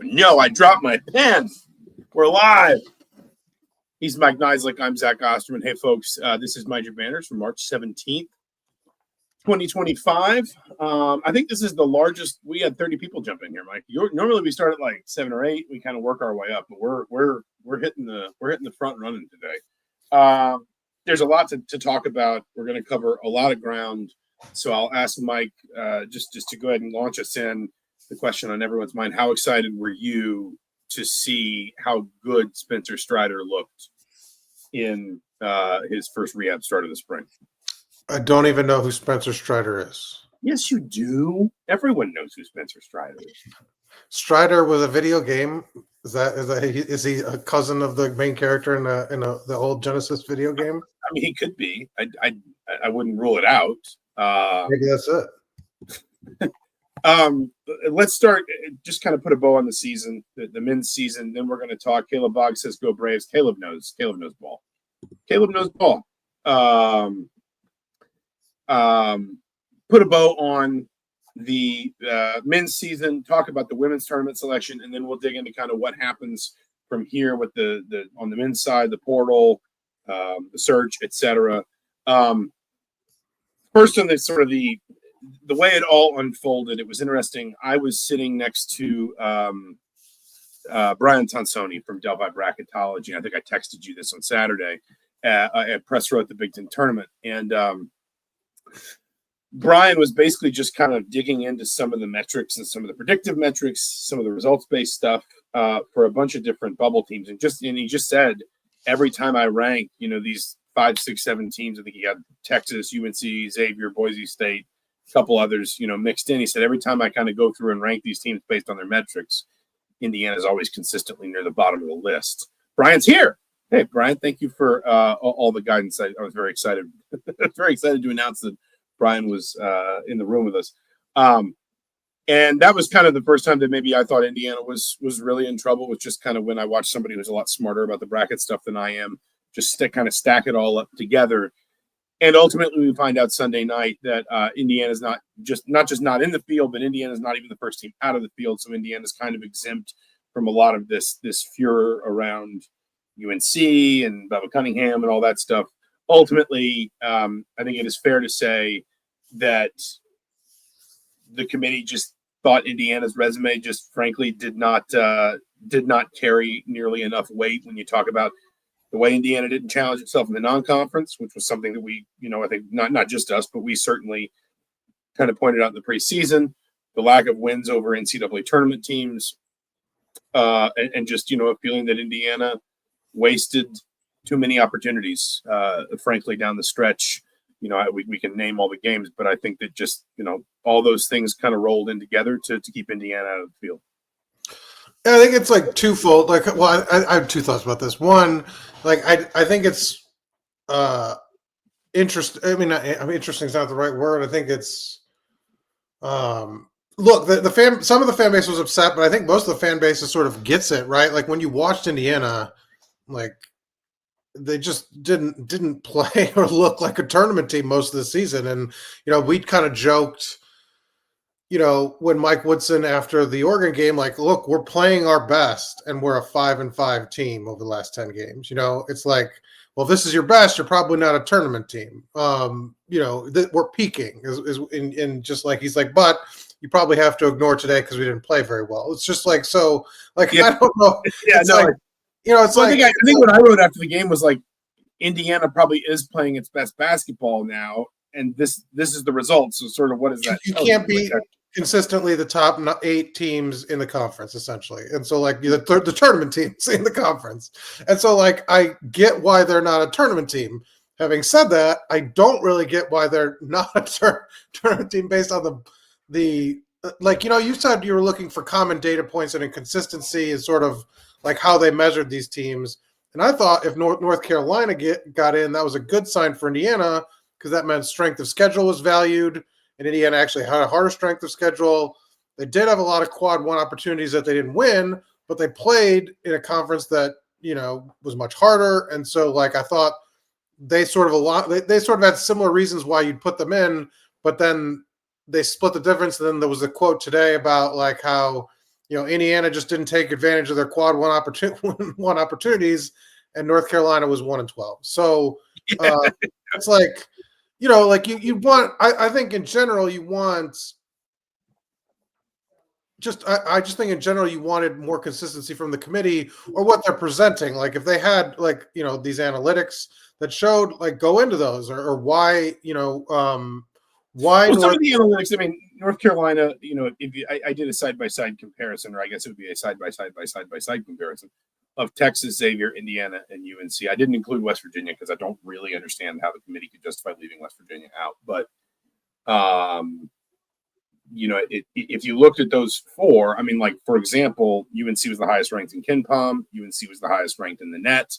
No, I dropped my pen. We're live. He's Mike Niziolek. I'm Zach Osterman. Hey, folks, this is Mind Your Banners from March 17th, 2025. I think this is the largest. We had 30 people jump in here, Mike. Normally we start at like 7 or 8. We kind of work our way up, but we're hitting the front running today. There's a lot to talk about. We're going to cover a lot of ground. So I'll ask Mike just to go ahead and launch us in. The question on everyone's mind: how excited were you to see how good Spencer Strider looked in his first rehab start of the spring? I don't even know who Spencer Strider is. Yes, you do. Everyone knows who Spencer Strider is. Strider was a video game. Is he a cousin of the main character in the old Genesis video game? I mean, he could be. I wouldn't rule it out. Maybe that's it. Let's start. Just kind of put a bow on the season, the men's season. Then we're going to talk. Caleb Boggs says, "Go Braves." Caleb knows ball. Caleb knows ball. Put a bow on the men's season. Talk about the women's tournament selection, and then we'll dig into kind of what happens from here with the on the men's side, the portal, the search, etc. First on the sort of the way it all unfolded, it was interesting. I was sitting next to Brian Tonsoni from Delphi Bracketology. I think I texted you this on Saturday at Press Row at the Big Ten tournament. And Brian was basically just kind of digging into some of the metrics and some of the predictive metrics, some of the results-based stuff for a bunch of different bubble teams. And he just said, every time I rank, these 5, 6, 7 teams, I think he had Texas, UNC, Xavier, Boise State, a couple others, mixed in. He said, every time I kind of go through and rank these teams based on their metrics, Indiana is always consistently near the bottom of the list. Brian's here. Hey, Brian, thank you for all the guidance. I was very excited. Very excited to announce that Brian was in the room with us. And that was kind of the first time that maybe I thought Indiana was really in trouble, was just kind of when I watched somebody who's a lot smarter about the bracket stuff than I am, just kind of stack it all up together. And ultimately, we find out Sunday night that Indiana's not just not in the field, but Indiana's not even the first team out of the field. So Indiana's kind of exempt from a lot of this furor around UNC and Bubba Cunningham and all that stuff. Ultimately, I think it is fair to say that the committee just thought Indiana's resume just frankly did not carry nearly enough weight when you talk about the way Indiana didn't challenge itself in the non-conference, which was something that we, I think not just us, but we certainly kind of pointed out in the preseason, the lack of wins over NCAA tournament teams, and just, a feeling that Indiana wasted too many opportunities, frankly, down the stretch. We can name all the games, but I think that just, all those things kind of rolled in together to keep Indiana out of the field. I think it's like twofold. I have two thoughts about this. One, I think it's interesting. I mean, interesting is not the right word. I think it's look, some of the fan base was upset, but I think most of the fan base sort of gets it, right? Like when you watched Indiana, like they just didn't play or look like a tournament team most of the season, and we kind of joked. When Mike Woodson after the Oregon game, like, look, we're playing our best and we're a 5-5 team over the last 10 games. It's like, well, if this is your best, you're probably not a tournament team. We're peaking is in just like, he's like, but you probably have to ignore today because we didn't play very well. It's just like, so like, yeah. I don't know. Yeah, it's like, it's like, I think what I wrote after the game was like, Indiana probably is playing its best basketball now. And this is the result. So sort of what is that? You can't be consistently the top 8 teams in the conference, essentially. And so, like, the tournament teams in the conference. And so, like, I get why they're not a tournament team. Having said that, I don't really get why they're not a tournament team based on the you said you were looking for common data points and inconsistency and sort of like how they measured these teams. And I thought if North Carolina got in, that was a good sign for Indiana, because that meant strength of schedule was valued, and Indiana actually had a harder strength of schedule. They did have a lot of quad one opportunities that they didn't win, but they played in a conference that, was much harder. And so, like, I thought they sort of had similar reasons why you'd put them in, but then they split the difference. And then there was a quote today about like how Indiana just didn't take advantage of their quad one opportunities, and North Carolina was 1-12. So it's like, like you want. I think in general you want. I just think in general you wanted more consistency from the committee or what they're presenting. Like if they had these analytics that showed go into those or why why some of the analytics. I mean, North Carolina. I did a side by side comparison, or I guess it would be a side by side comparison of Texas, Xavier, Indiana, and UNC. I didn't include West Virginia because I don't really understand how the committee could justify leaving West Virginia out, but. If you looked at those four, I mean, for example, UNC was the highest ranked in KenPom. UNC was the highest ranked in the net.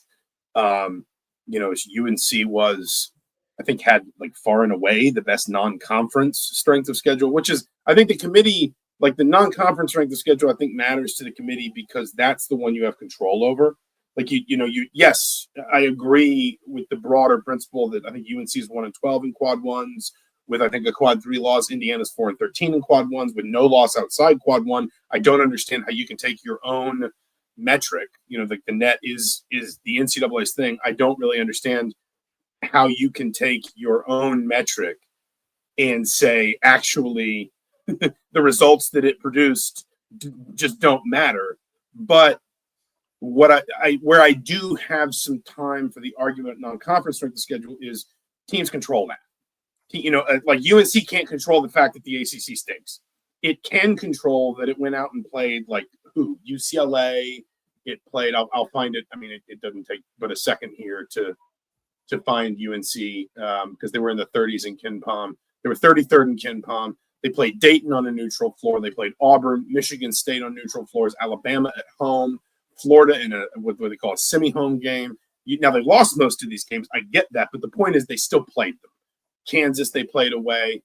UNC was, I think, had far and away the best non-conference strength of schedule, which is, I think the committee, the non-conference strength of schedule, I think matters to the committee because that's the one you have control over. Yes, I agree with the broader principle that I think UNC is 1-12 in quad ones. With, I think, a quad 3 loss. Indiana's 4-13 in quad ones with no loss outside quad 1. I don't understand how you can take your own metric. The net is the NCAA's thing. I don't really understand how you can take your own metric and say, actually, the results that it produced just don't matter. But what where I do have some time for the argument non-conference strength of schedule is teams control that. UNC can't control the fact that the ACC stinks. It can control that it went out and played UCLA. It played. I'll find it. I mean, it doesn't take but a second here to find UNC because they were in the 30s in KenPom. They were 33rd in KenPom. They played Dayton on a neutral floor. They played Auburn, Michigan State on neutral floors, Alabama at home, Florida in what they call a semi-home game. Now they lost most of these games. I get that, but the point is they still played them. Kansas, they played away,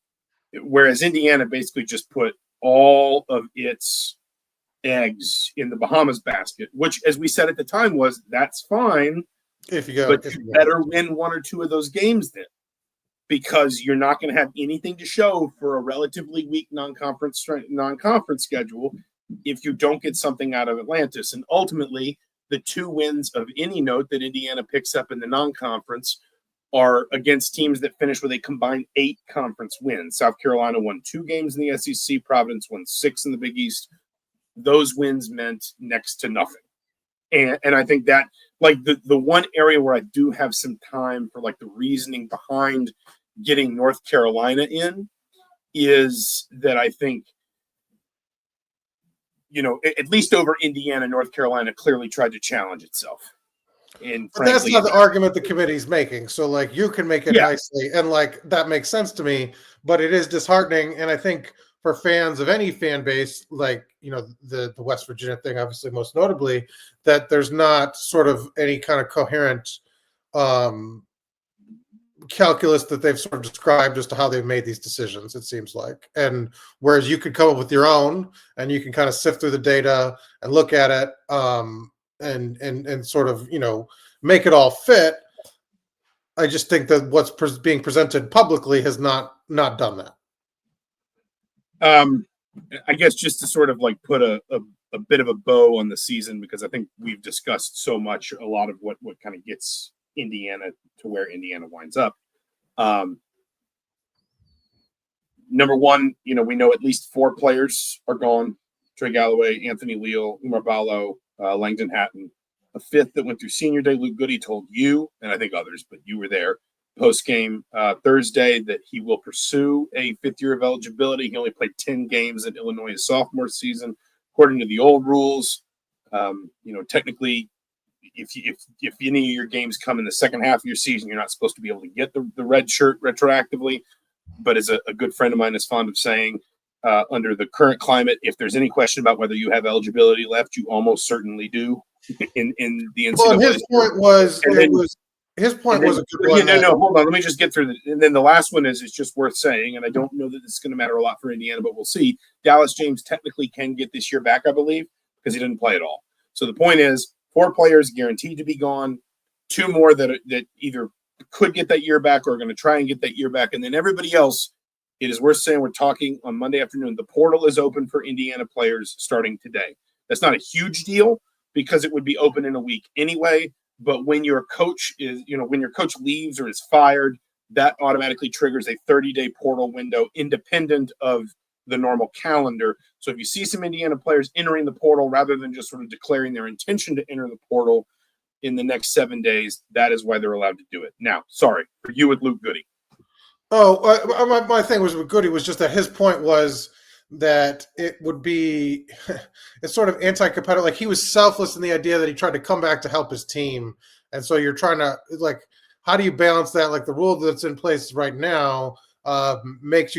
whereas Indiana basically just put all of its eggs in the Bahamas basket, which, as we said at the time, was that's fine. But you better win one or two of those games then, because you're not going to have anything to show for a relatively weak non-conference schedule if you don't get something out of Atlantis. And ultimately, the two wins of any note that Indiana picks up in the non-conference are against teams that finish with a combined 8 conference wins. South Carolina won 2 games in the SEC. Providence won 6 in the Big East. Those wins meant next to nothing. And I think that, the one area where I do have some time for, the reasoning behind getting North Carolina in is that I think, at least over Indiana, North Carolina clearly tried to challenge itself. And but that's not the argument the committee's making. So you can make it nicely and that makes sense to me, but it is disheartening. And I think for fans of any fan base, the West Virginia thing, obviously most notably, that there's not sort of any kind of coherent calculus that they've sort of described as to how they've made these decisions, it seems like. And whereas you could come up with your own and you can kind of sift through the data and look at it, and sort of make it all fit. I just think that what's being presented publicly has not done that. I guess just to sort of put a bit of a bow on the season, because I think we've discussed so much, a lot of what kind of gets Indiana to where Indiana winds up. Number one, we know at least 4 players are gone: Trey Galloway, Anthony Leal, Umar Ballo, Langdon Hatton. A 5th that went through senior day. Luke Goody told you, and I think others, but you were there, post-game Thursday, that he will pursue a 5th year of eligibility. He only played 10 games in Illinois' sophomore season. According to the old rules, technically, if any of your games come in the second half of your season, you're not supposed to be able to get the red shirt retroactively. But as a good friend of mine is fond of saying, under the current climate, if there's any question about whether you have eligibility left, you almost certainly do. In the NCAA. Well, his point was a good one. No, hold on. Let me just get through and then the last one is, it's just worth saying, and I don't know that it's going to matter a lot for Indiana, but we'll see. Dallas James technically can get this year back, I believe, because he didn't play at all. So the point is, 4 players guaranteed to be gone, 2 more that either could get that year back or are going to try and get that year back, and then everybody else It is worth saying we're talking on Monday afternoon. The portal is open for Indiana players starting today. That's not a huge deal because it would be open in a week anyway. But when your coach when your coach leaves or is fired, that automatically triggers a 30-day portal window independent of the normal calendar. So if you see some Indiana players entering the portal rather than just sort of declaring their intention to enter the portal in the next 7 days, that is why they're allowed to do it. Now, sorry, for you with Luke Goody. Oh, my thing was with Goody was just that his point was that it would be it's sort of anti-competitive. Like he was selfless in the idea that he tried to come back to help his team. And so you're trying to like, how do you balance that? Like the rule that's in place right now makes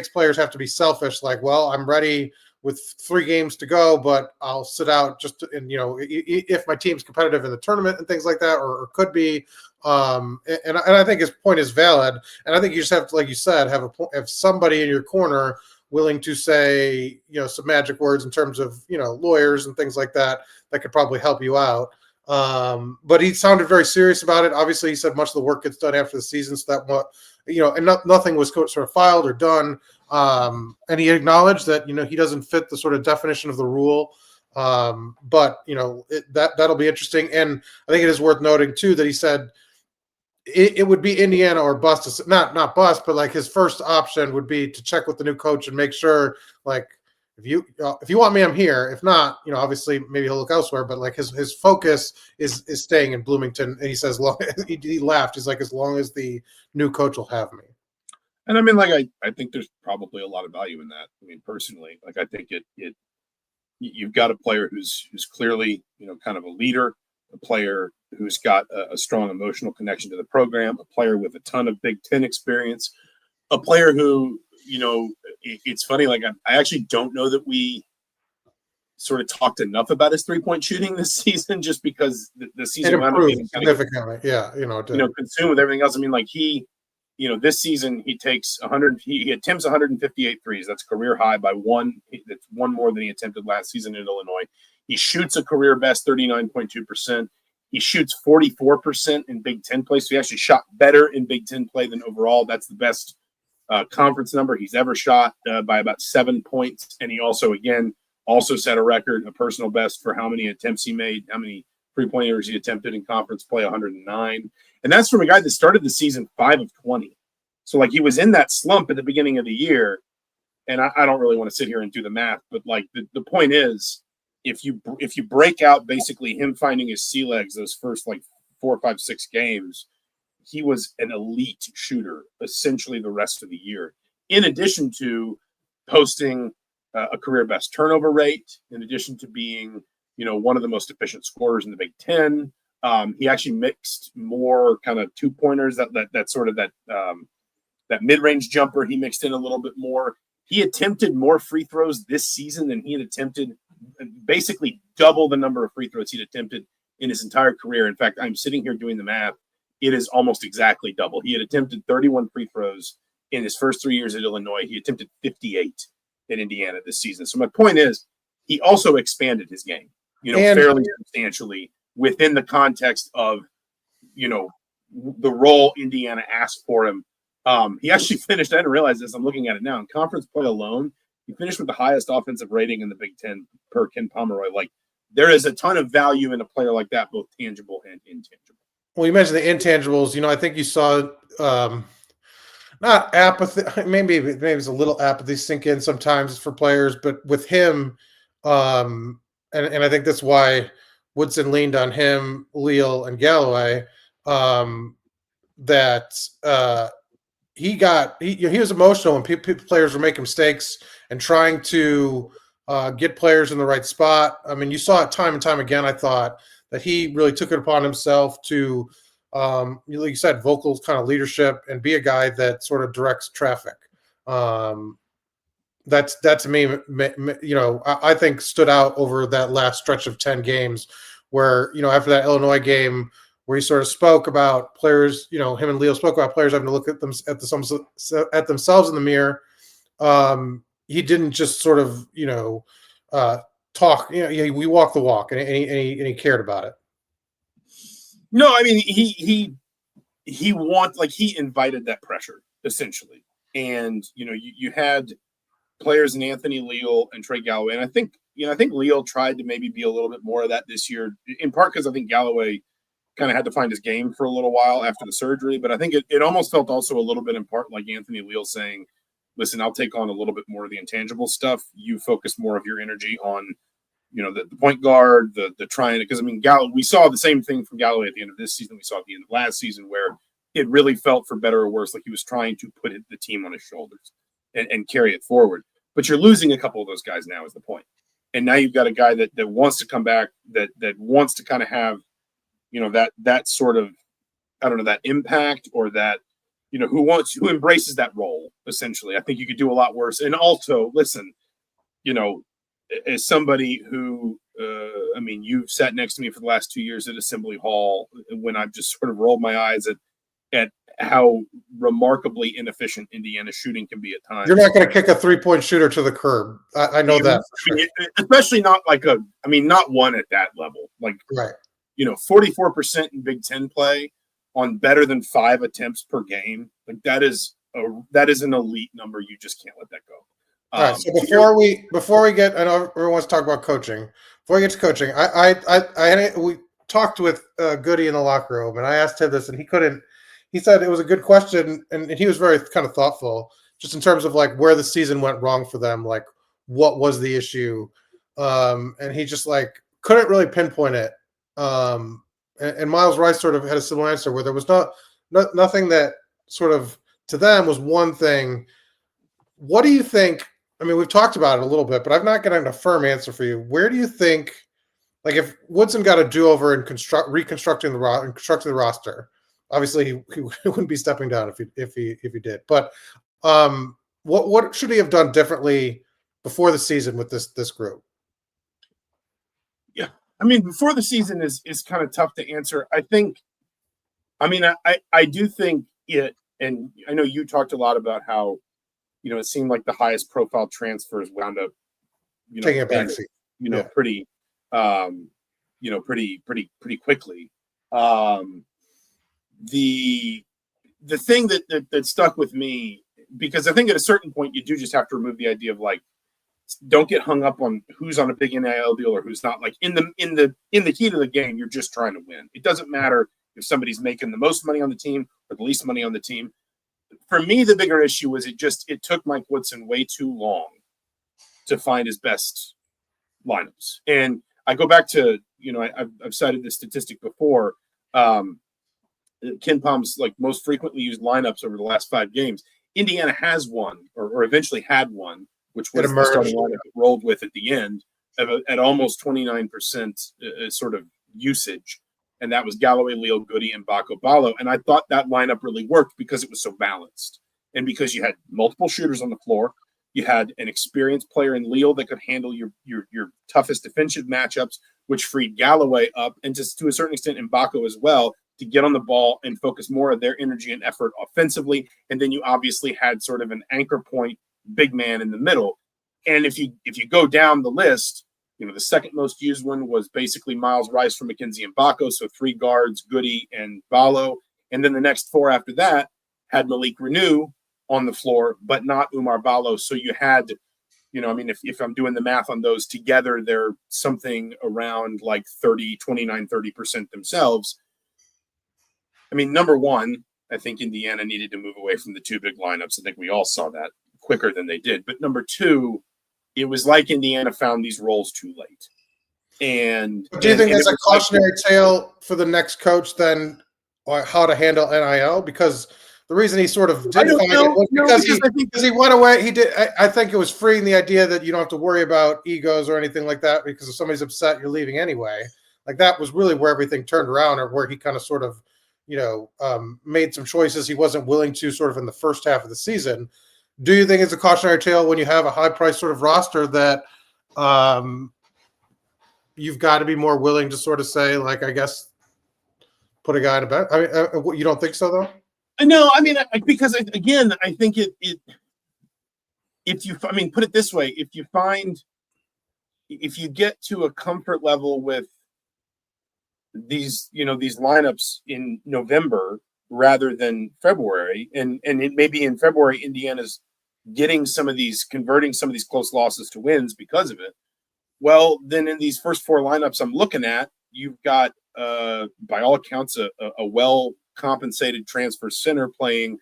players have to be selfish. Like, well, I'm ready with 3 games to go, but I'll sit out if my team's competitive in the tournament and things like that, or could be. And I think his point is valid. And I think you just have to, like you said, have somebody in your corner willing to say, some magic words in terms of, lawyers and things like that could probably help you out. But he sounded very serious about it. Obviously, he said much of the work gets done after the season, so that nothing was sort of filed or done. And he acknowledged that he doesn't fit the sort of definition of the rule. But that'll be interesting. And I think it is worth noting too that he said it would be Indiana or bust. Not bust, but like his first option would be to check with the new coach and make sure, like, if you want me, I'm here. If not, obviously maybe he'll look elsewhere. But like his focus is staying in Bloomington. And he says, he laughed. He's like, as long as the new coach will have me. And I mean, like, I think there's probably a lot of value in that. I mean, personally, like, I think you've got a player who's clearly, kind of a leader, a player who's got a strong emotional connection to the program, a player with a ton of Big Ten experience, a player who, it's funny, like, I actually don't know that we sort of talked enough about his 3-point shooting this season, just because the season it improved significantly. Consumed with everything else. I mean, like this season he takes 100. He attempts 158 threes. That's career high by one. That's one more than he attempted last season in Illinois. He shoots a career best 39.2%. He shoots 44% in Big Ten play. So he actually shot better in Big Ten play than overall. That's the best conference number he's ever shot by about 7 points. And he also set a record, a personal best for how many attempts he made, how many 3-pointers he attempted in conference play, 109. And that's from a guy that started the season 5 of 20. So, like, he was in that slump at the beginning of the year. And I don't really want to sit here and do the math, but, like, the point is, if you break out basically him finding his sea legs those first, like, 4, 5, 6 games, he was an elite shooter essentially the rest of the year, in addition to posting a career best turnover rate, in addition to being, one of the most efficient scorers in the Big Ten. He actually mixed more kind of 2-pointers, that mid-range jumper. He mixed in a little bit more. He attempted more free throws this season than he had attempted, basically double the number of free throws he'd attempted in his entire career. In fact, I'm sitting here doing the math. It is almost exactly double. He had attempted 31 free throws in his first 3 years at Illinois. He attempted 58 at Indiana this season. So my point is, he also expanded his game, fairly substantially within the context of, the role Indiana asked for him. He actually finished, I didn't realize this, I'm looking at it now, in conference play alone, he finished with the highest offensive rating in the Big Ten per Ken Pomeroy. Like, there is a ton of value in a player like that, both tangible and intangible. Well, you mentioned the intangibles. I think you saw not apathy. Maybe it's a little apathy sink in sometimes for players, but with him, and I think that's why Woodson leaned on him, Leal, and Galloway. He was emotional when players were making mistakes and trying to get players in the right spot. I mean, you saw it time and time again. I thought that he really took it upon himself to, like you said, vocal kind of leadership and be a guy that sort of directs traffic. That to me, I think stood out over that last stretch of 10 games where, after that Illinois game where he sort of spoke about players, him and Leo spoke about players having to look at themselves in the mirror. He didn't just sort of, talk. We walk the walk, and he cared about it. No, I mean he invited that pressure essentially. and you had players in Anthony Leal and Trey Galloway, and I think Leal tried to maybe be a little bit more of that this year, in part because I think Galloway kind of had to find his game for a little while after the surgery, but I think it almost felt also a little bit in part like Anthony Leal saying, listen, I'll take on a little bit more of the intangible stuff. You focus more of your energy on, the point guard, the trying, because we saw the same thing from Galloway at the end of this season. We saw at the end of last season where it really felt, for better or worse, like he was trying to put the team on his shoulders and carry it forward. But you're losing a couple of those guys now is the point. And now you've got a guy that wants to come back, that wants to kind of have, that sort of, I don't know, that impact, or that, who embraces that role, essentially. I think you could do a lot worse. And also, listen, as somebody who, you've sat next to me for the last 2 years at Assembly Hall when I've just sort of rolled my eyes at how remarkably inefficient Indiana shooting can be at times. You're not going to kick a 3-point shooter to the curb. I know that. For sure. Especially not not one at that level. Like, right. 44% in Big Ten play on better than 5 attempts per game. Like that is an elite number. You just can't let that go. All right. So before we get, I know everyone wants to talk about coaching. Before we get to coaching, we talked with Goody in the locker room, and I asked him this, and he couldn't. He said it was a good question, and he was very kind of thoughtful, just in terms of like where the season went wrong for them, like what was the issue, and he just like couldn't really pinpoint it. And Miles Rice sort of had a similar answer where there was nothing that sort of to them was one thing. What do you think? We've talked about it a little bit, but I've not gotten a firm answer for you. Where do you think, like, if Woodson got a do-over and reconstructing the roster, obviously he wouldn't be stepping down if he did. But what should he have done differently before the season with this group? Yeah, before the season is kind of tough to answer. I think, I do think it, and I know you talked a lot about how, it seemed like the highest profile transfers wound up, taking a backseat, pretty quickly. The thing that stuck with me, because I think at a certain point you do just have to remove the idea of like, don't get hung up on who's on a big NIL deal or who's not. Like in the heat of the game, you're just trying to win. It doesn't matter if somebody's making the most money on the team or the least money on the team. For me, the bigger issue was it took Mike Woodson way too long to find his best lineups. And I go back to, I've cited this statistic before. Ken Palm's like most frequently used lineups over the last 5 games. Indiana has one, or eventually had one, which was the starting lineup it rolled with at the end at almost 29% sort of usage. And that was Galloway, Leal, Goody, and Bako Ballo. And I thought that lineup really worked because it was so balanced. And because you had multiple shooters on the floor, you had an experienced player in Leal that could handle your toughest defensive matchups, which freed Galloway up, and just to a certain extent in Bako as well, to get on the ball and focus more of their energy and effort offensively. And then you obviously had sort of an anchor point big man in the middle. And if you go down the list, the second most used one was basically Miles Rice from McKenzie and Bako, so 3 guards, Goody and Ballo. And then the next 4 after that had Malik Renew on the floor, but not Umar Ballo. So you had, if I'm doing the math on those together, they're something around like 30% themselves. Number one, I think Indiana needed to move away from the 2 big lineups. I think we all saw that quicker than they did. But number 2, it was like Indiana found these roles too late. And do you think there's a cautionary tale for the next coach then, or how to handle NIL? Because the reason he sort of did find it was because he went away. He did. I think it was freeing the idea that you don't have to worry about egos or anything like that, because if somebody's upset, you're leaving anyway. Like that was really where everything turned around, or where he kind of sort of, made some choices he wasn't willing to sort of in the first half of the season. Do you think it's a cautionary tale when you have a high price sort of roster that you've got to be more willing to sort of say, like, I guess, put a guy in a bench? You don't think so, though? No, because again, I think if you, put it this way, if you get to a comfort level with these lineups in November, rather than February. And it may be in February, Indiana's converting some of these close losses to wins because of it. Well, then in these first four lineups I'm looking at, you've got, by all accounts, a well-compensated transfer center playing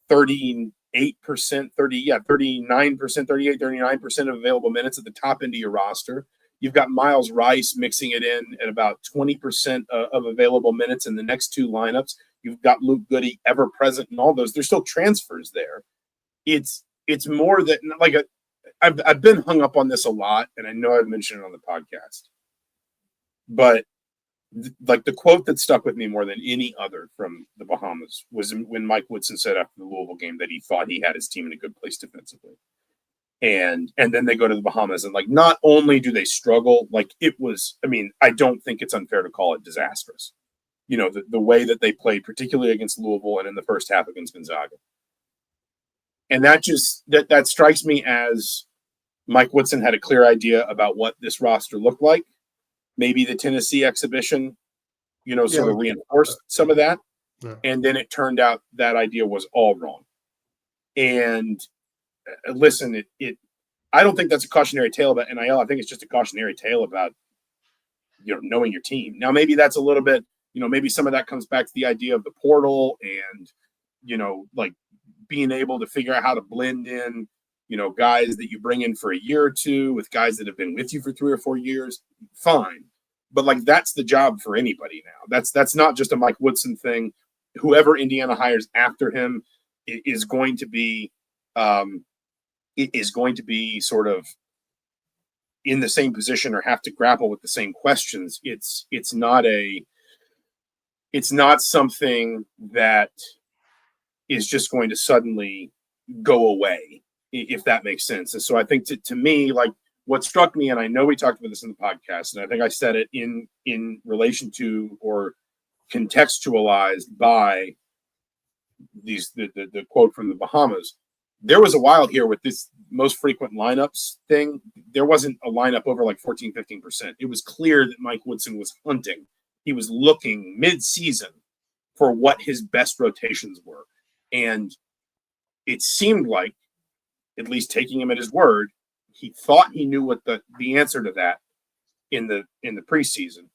38%, 39% of available minutes at the top end of your roster. You've got Miles Rice mixing it in at about 20% of available minutes in the next two lineups. You've got Luke Goody ever present in all those. There's still transfers there. It's more that, like, I've been hung up on this a lot, and I know I've mentioned it on the podcast, but like the quote that stuck with me more than any other from the Bahamas was when Mike Woodson said after the Louisville game that he thought he had his team in a good place defensively. And then they go to the Bahamas, and like, not only do they struggle, like it was, I mean, I don't think it's unfair to call it disastrous. You know, the way that they played, particularly against Louisville and in the first half against Gonzaga. And that just, that strikes me as Mike Woodson had a clear idea about what this roster looked like. Maybe the Tennessee exhibition, sort of reinforced some of that. Yeah. And then it turned out that idea was all wrong. And listen, I don't think that's a cautionary tale about NIL. I think it's just a cautionary tale about, knowing your team. Now, maybe that's a little bit, maybe some of that comes back to the idea of the portal and, like being able to figure out how to blend in, guys that you bring in for a year or two with guys that have been with you for 3 or 4 years. Fine. But like, that's the job for anybody now. That's not just a Mike Woodson thing. Whoever Indiana hires after him is going to be sort of in the same position or have to grapple with the same questions. It's not something that is just going to suddenly go away, if that makes sense. And so I think to me, like, what struck me, and I know we talked about this in the podcast, and I think I said it in relation to or contextualized by the quote from the Bahamas. There was a while here with this most frequent lineups thing. There wasn't a lineup over like 14, 15%. It was clear that Mike Woodson was hunting. He was looking mid-season for what his best rotations were. And it seemed like, at least taking him at his word, he thought he knew what the answer to that in the preseason.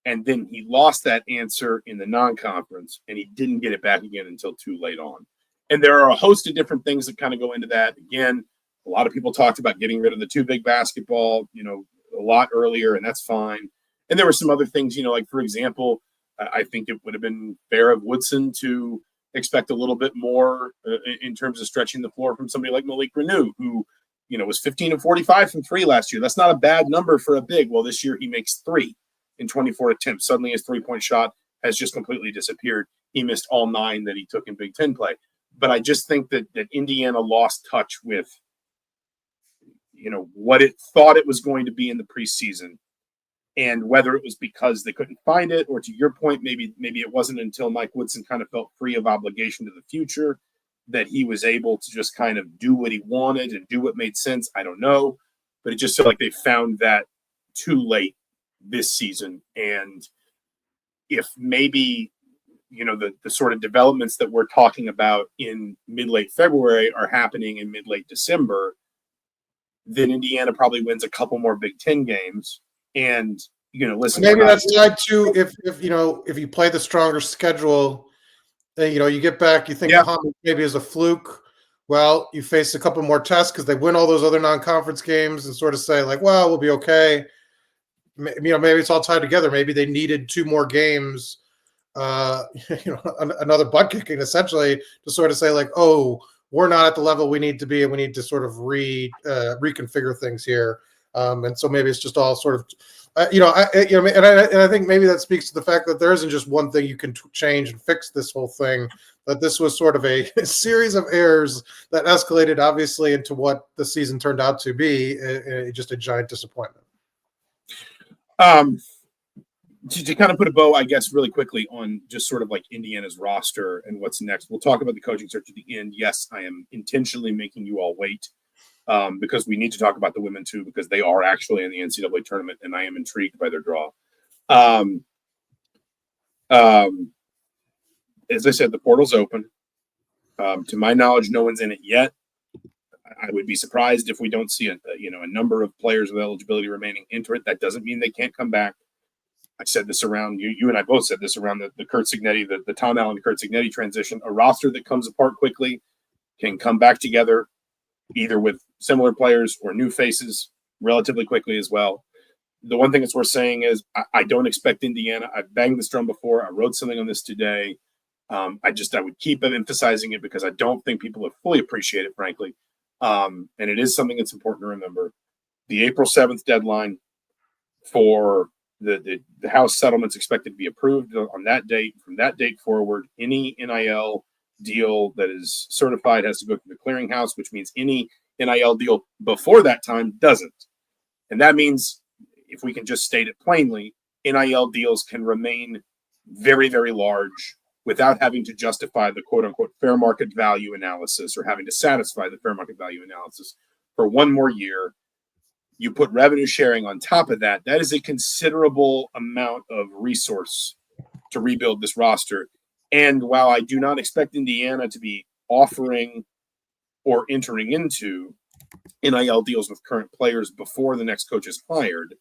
And then he lost that answer in the non-conference, and he didn't get it back again until too late on. And there are a host of different things that kind of go into that. Again, a lot of people talked about getting rid of the too big basketball, a lot earlier, and that's fine. And there were some other things, like, for example, I think it would have been fair of Woodson to expect a little bit more in terms of stretching the floor from somebody like Malik Renew, who, was 15 of 45 from three last year. That's not a bad number for a big. Well, this year he makes 3 in 24 attempts. Suddenly his three-point shot has just completely disappeared. He missed all 9 that he took in Big Ten play. But I just think that Indiana lost touch with, what it thought it was going to be in the preseason, and whether it was because they couldn't find it, or to your point, maybe it wasn't until Mike Woodson kind of felt free of obligation to the future that he was able to just kind of do what he wanted and do what made sense. I don't know, but it just felt like they found that too late this season. And if maybe, the sort of developments that we're talking about in mid-late February are happening in mid-late December, then Indiana probably wins a couple more Big Ten games. And, listen, maybe that's tied to if you play the stronger schedule, then, you get back, you think Bahamas maybe is a fluke. Well, you face a couple more tests because they win all those other non-conference games and sort of say like, well, we'll be okay. Maybe it's all tied together. Maybe they needed 2 more games, another butt kicking essentially to sort of say like, oh, we're not at the level we need to be, and we need to sort of reconfigure things here. And so maybe it's just all sort of, and I think maybe that speaks to the fact that there isn't just one thing you can change and fix this whole thing. That this was sort of a series of errors that escalated, obviously, into what the season turned out to be, just a giant disappointment. To kind of put a bow, I guess, really quickly on just sort of like Indiana's roster and what's next. We'll talk about the coaching search at the end. Yes, I am intentionally making you all wait because we need to talk about the women too, because they are actually in the NCAA tournament, and I am intrigued by their draw. as I said, the portal's open. To my knowledge, no one's in it yet. I would be surprised if we don't see a number of players with eligibility remaining enter it. That doesn't mean they can't come back. I said this around you and I both said this around the Curt Cignetti, the Tom Allen Curt Cignetti transition. A roster that comes apart quickly can come back together, either with similar players or new faces relatively quickly as well. The one thing that's worth saying is I don't expect Indiana. I've banged this drum before. I wrote something on this today. I would keep emphasizing it because I don't think people have fully appreciated it, frankly. And it is something that's important to remember. The April 7th deadline for the House settlement's expected to be approved on that date. From that date forward, any NIL deal that is certified has to go through the clearinghouse, which means any NIL deal before that time doesn't. And that means, if we can just state it plainly, NIL deals can remain very, very large without having to justify the quote-unquote fair market value analysis or having to satisfy the fair market value analysis for one more year. You put revenue sharing on top of that. That is a considerable amount of resource to rebuild this roster. And while I do not expect Indiana to be offering or entering into NIL deals with current players before the next coach is hired,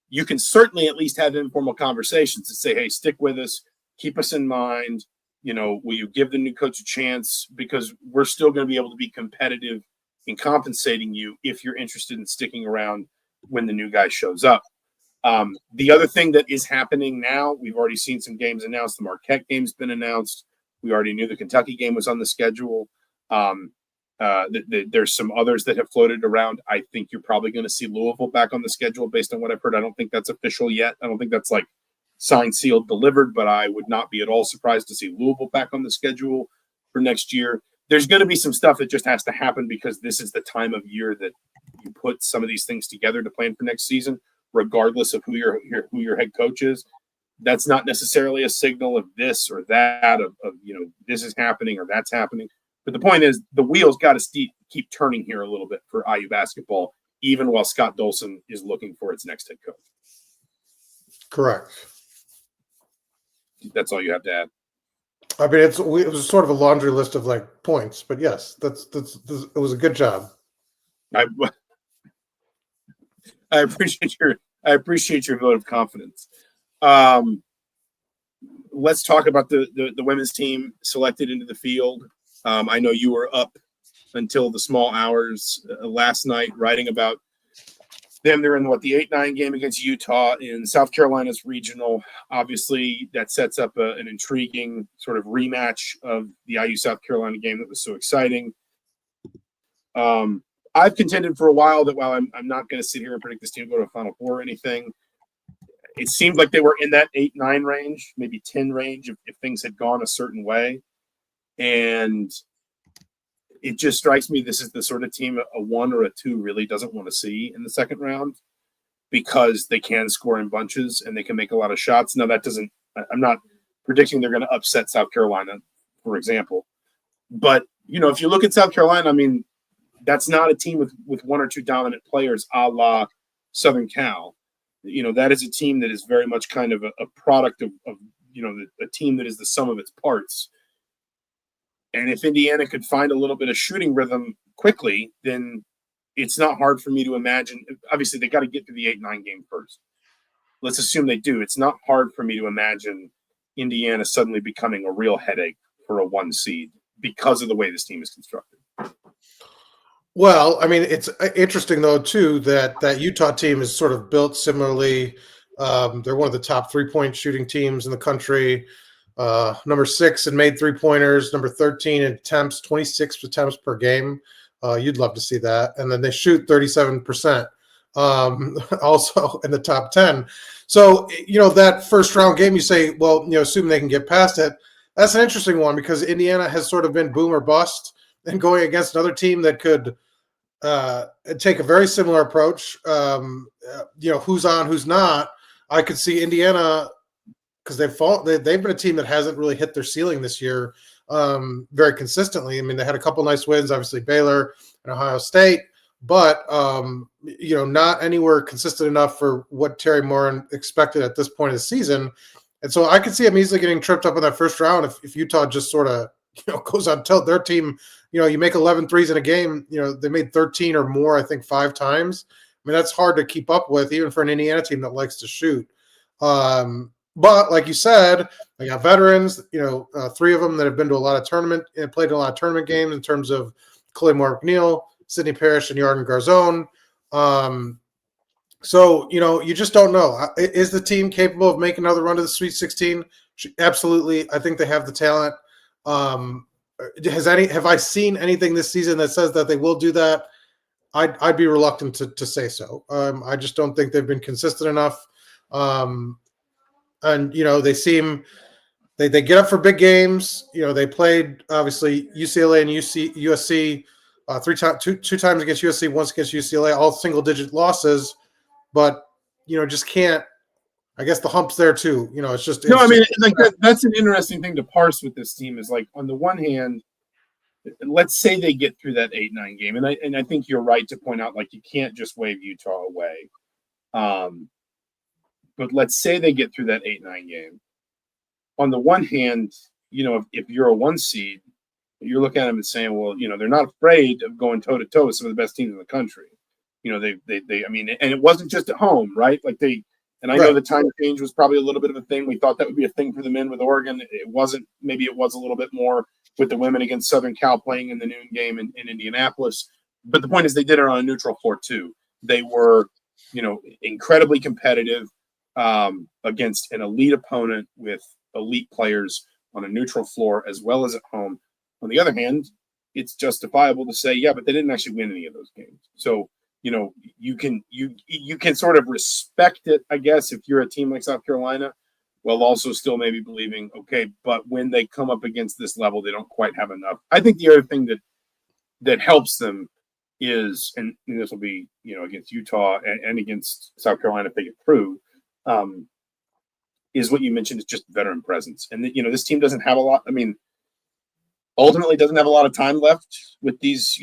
you can certainly at least have informal conversations and say, hey, stick with us, keep us in mind. Will you give the new coach a chance? Because we're still going to be able to be competitive in compensating you if you're interested in sticking around when the new guy shows up. The other thing that is happening now, we've already seen some games announced. The Marquette game's been announced. We already knew the Kentucky game was on the schedule. There's some others that have floated around. I think you're probably going to see Louisville back on the schedule based on what I've heard. I don't think that's official yet. I don't think that's like signed, sealed, delivered, but I would not be at all surprised to see Louisville back on the schedule for next year. There's going to be some stuff that just has to happen because this is the time of year that you put some of these things together to plan for next season, regardless of who your head coach is. That's not necessarily a signal of this or that, of this is happening or that's happening. But the point is, the wheels got to keep turning here a little bit for IU basketball, even while Scott Dolson is looking for its next head coach. Correct. That's all you have to add. I mean, it was sort of a laundry list of points, but yes, that's it was a good job. I appreciate your vote of confidence. Let's talk about the women's team selected into the field. I know you were up until the small hours last night writing about them. They're in the 8-9 game against Utah in South Carolina's regional. Obviously, that sets up an intriguing sort of rematch of the IU South Carolina game that was so exciting. I've contended for a while that while I'm not going to sit here and predict this team go to a Final Four or anything, it seemed like they were in that 8-9 range, maybe 10 range if things had gone a certain way. And it just strikes me this is the sort of team a 1 or a 2 really doesn't want to see in the second round because they can score in bunches and they can make a lot of shots. Now, I'm not predicting they're going to upset South Carolina, for example. But, if you look at South Carolina, I mean, that's not a team with 1 or 2 dominant players a la Southern Cal. That is a team that is very much kind of a product of a team that is the sum of its parts. And if Indiana could find a little bit of shooting rhythm quickly, then it's not hard for me to imagine. Obviously, they got to get to the 8-9 game first. Let's assume they do. It's not hard for me to imagine Indiana suddenly becoming a real headache for a 1 seed because of the way this team is constructed. Well, I mean, it's interesting, though, too, that Utah team is sort of built similarly. They're one of the top 3-point shooting teams in the country. Number 6 in made 3-pointers, number 13 in attempts, 26 attempts per game. You'd love to see that. And then they shoot 37%, also in the top 10. So, that first round game, you say, well, assume they can get past it. That's an interesting one because Indiana has sort of been boom or bust, and going against another team that could take a very similar approach, who's on, who's not. I could see Indiana, because they've been a team that hasn't really hit their ceiling this year very consistently. I mean, they had a couple nice wins, obviously Baylor and Ohio State, but not anywhere consistent enough for what Teri Moren expected at this point of the season. And so I could see them easily getting tripped up in that first round if Utah just sort of, goes on tilt. Their team, you make 11 threes in a game, they made 13 or more, I think 5 times. I mean, that's hard to keep up with, even for an Indiana team that likes to shoot. But like you said, they got veterans, 3 of them that have been to a lot of tournament and played in a lot of tournament games in terms of Chloe Moore-McNeil, Sidney Parrish, and Yarden Garzone. So, you just don't know. Is the team capable of making another run to the Sweet 16? Absolutely. I think they have the talent. Have I seen anything this season that says that they will do that? I'd be reluctant to say so. I just don't think they've been consistent enough. And they seem they get up for big games. They played obviously UCLA and USC 2 times against USC, once against UCLA, all single-digit losses. But just can't. I guess the hump's there too. It's just that's an interesting thing to parse with this team. Is like, on the one hand, let's say they get through that 8-9 game, and I think you're right to point out, like, you can't just wave Utah away. But let's say they get through that 8-9 game. On the one hand, if you're a 1 seed, you're looking at them and saying, well, they're not afraid of going toe to toe with some of the best teams in the country. I mean, and it wasn't just at home, right? Like and I know the time change was probably a little bit of a thing. We thought that would be a thing for the men with Oregon. It wasn't. Maybe it was a little bit more with the women against Southern Cal playing in the noon game in Indianapolis. But the point is, they did it on a neutral floor too. They were, incredibly competitive against an elite opponent with elite players on a neutral floor as well as at home. On the other hand, it's justifiable to say, yeah, but they didn't actually win any of those games. So, you can sort of respect it, I guess, if you're a team like South Carolina, while also still maybe believing, okay, but when they come up against this level, they don't quite have enough. I think the other thing that helps them is, and this will be, against Utah and against South Carolina if they get through, is what you mentioned, is just veteran presence. And, this team doesn't have a lot. I mean, ultimately doesn't have a lot of time left with these,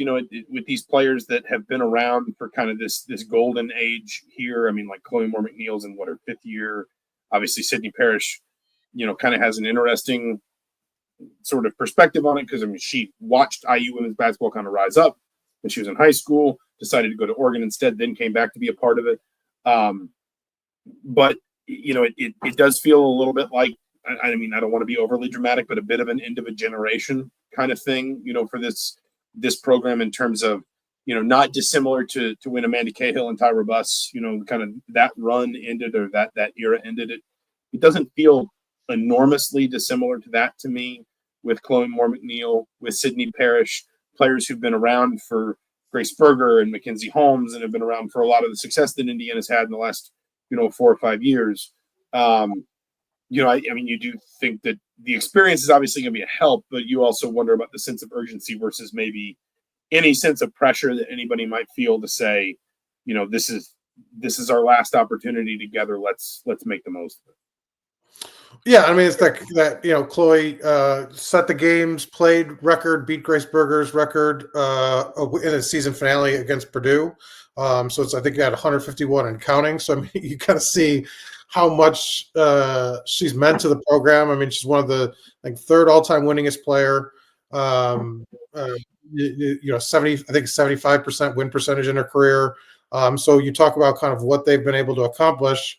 with these players that have been around for kind of this golden age here. I mean, like Chloe Moore-McNeil's in her 5th year. Obviously, Sidney Parrish, kind of has an interesting sort of perspective on it because, I mean, she watched IU women's basketball kind of rise up when she was in high school, decided to go to Oregon instead, then came back to be a part of it. But, it does feel a little bit like, I mean, I don't want to be overly dramatic, but a bit of an end of a generation kind of thing, for this program in terms of, not dissimilar to when Amanda Cahill and Tyra Buss, kind of that run ended, or that era ended. It doesn't feel enormously dissimilar to that to me, with Chloe Moore-McNeil, with Sidney Parrish, players who've been around for Grace Berger and Mackenzie Holmes and have been around for a lot of the success that Indiana's had in the last, 4 or 5 years. I mean, you do think that the experience is obviously going to be a help, but you also wonder about the sense of urgency versus maybe any sense of pressure that anybody might feel to say, this is our last opportunity together. Let's make the most of it. Yeah, I mean, it's that Chloe set the games, played record, beat Grace Berger's record in a season finale against Purdue. So I think you had 151 and counting. So I mean, you kind of see how much she's meant to the program. I mean, she's one of the 3rd all-time winningest player. 75% win percentage in her career. So you talk about kind of what they've been able to accomplish,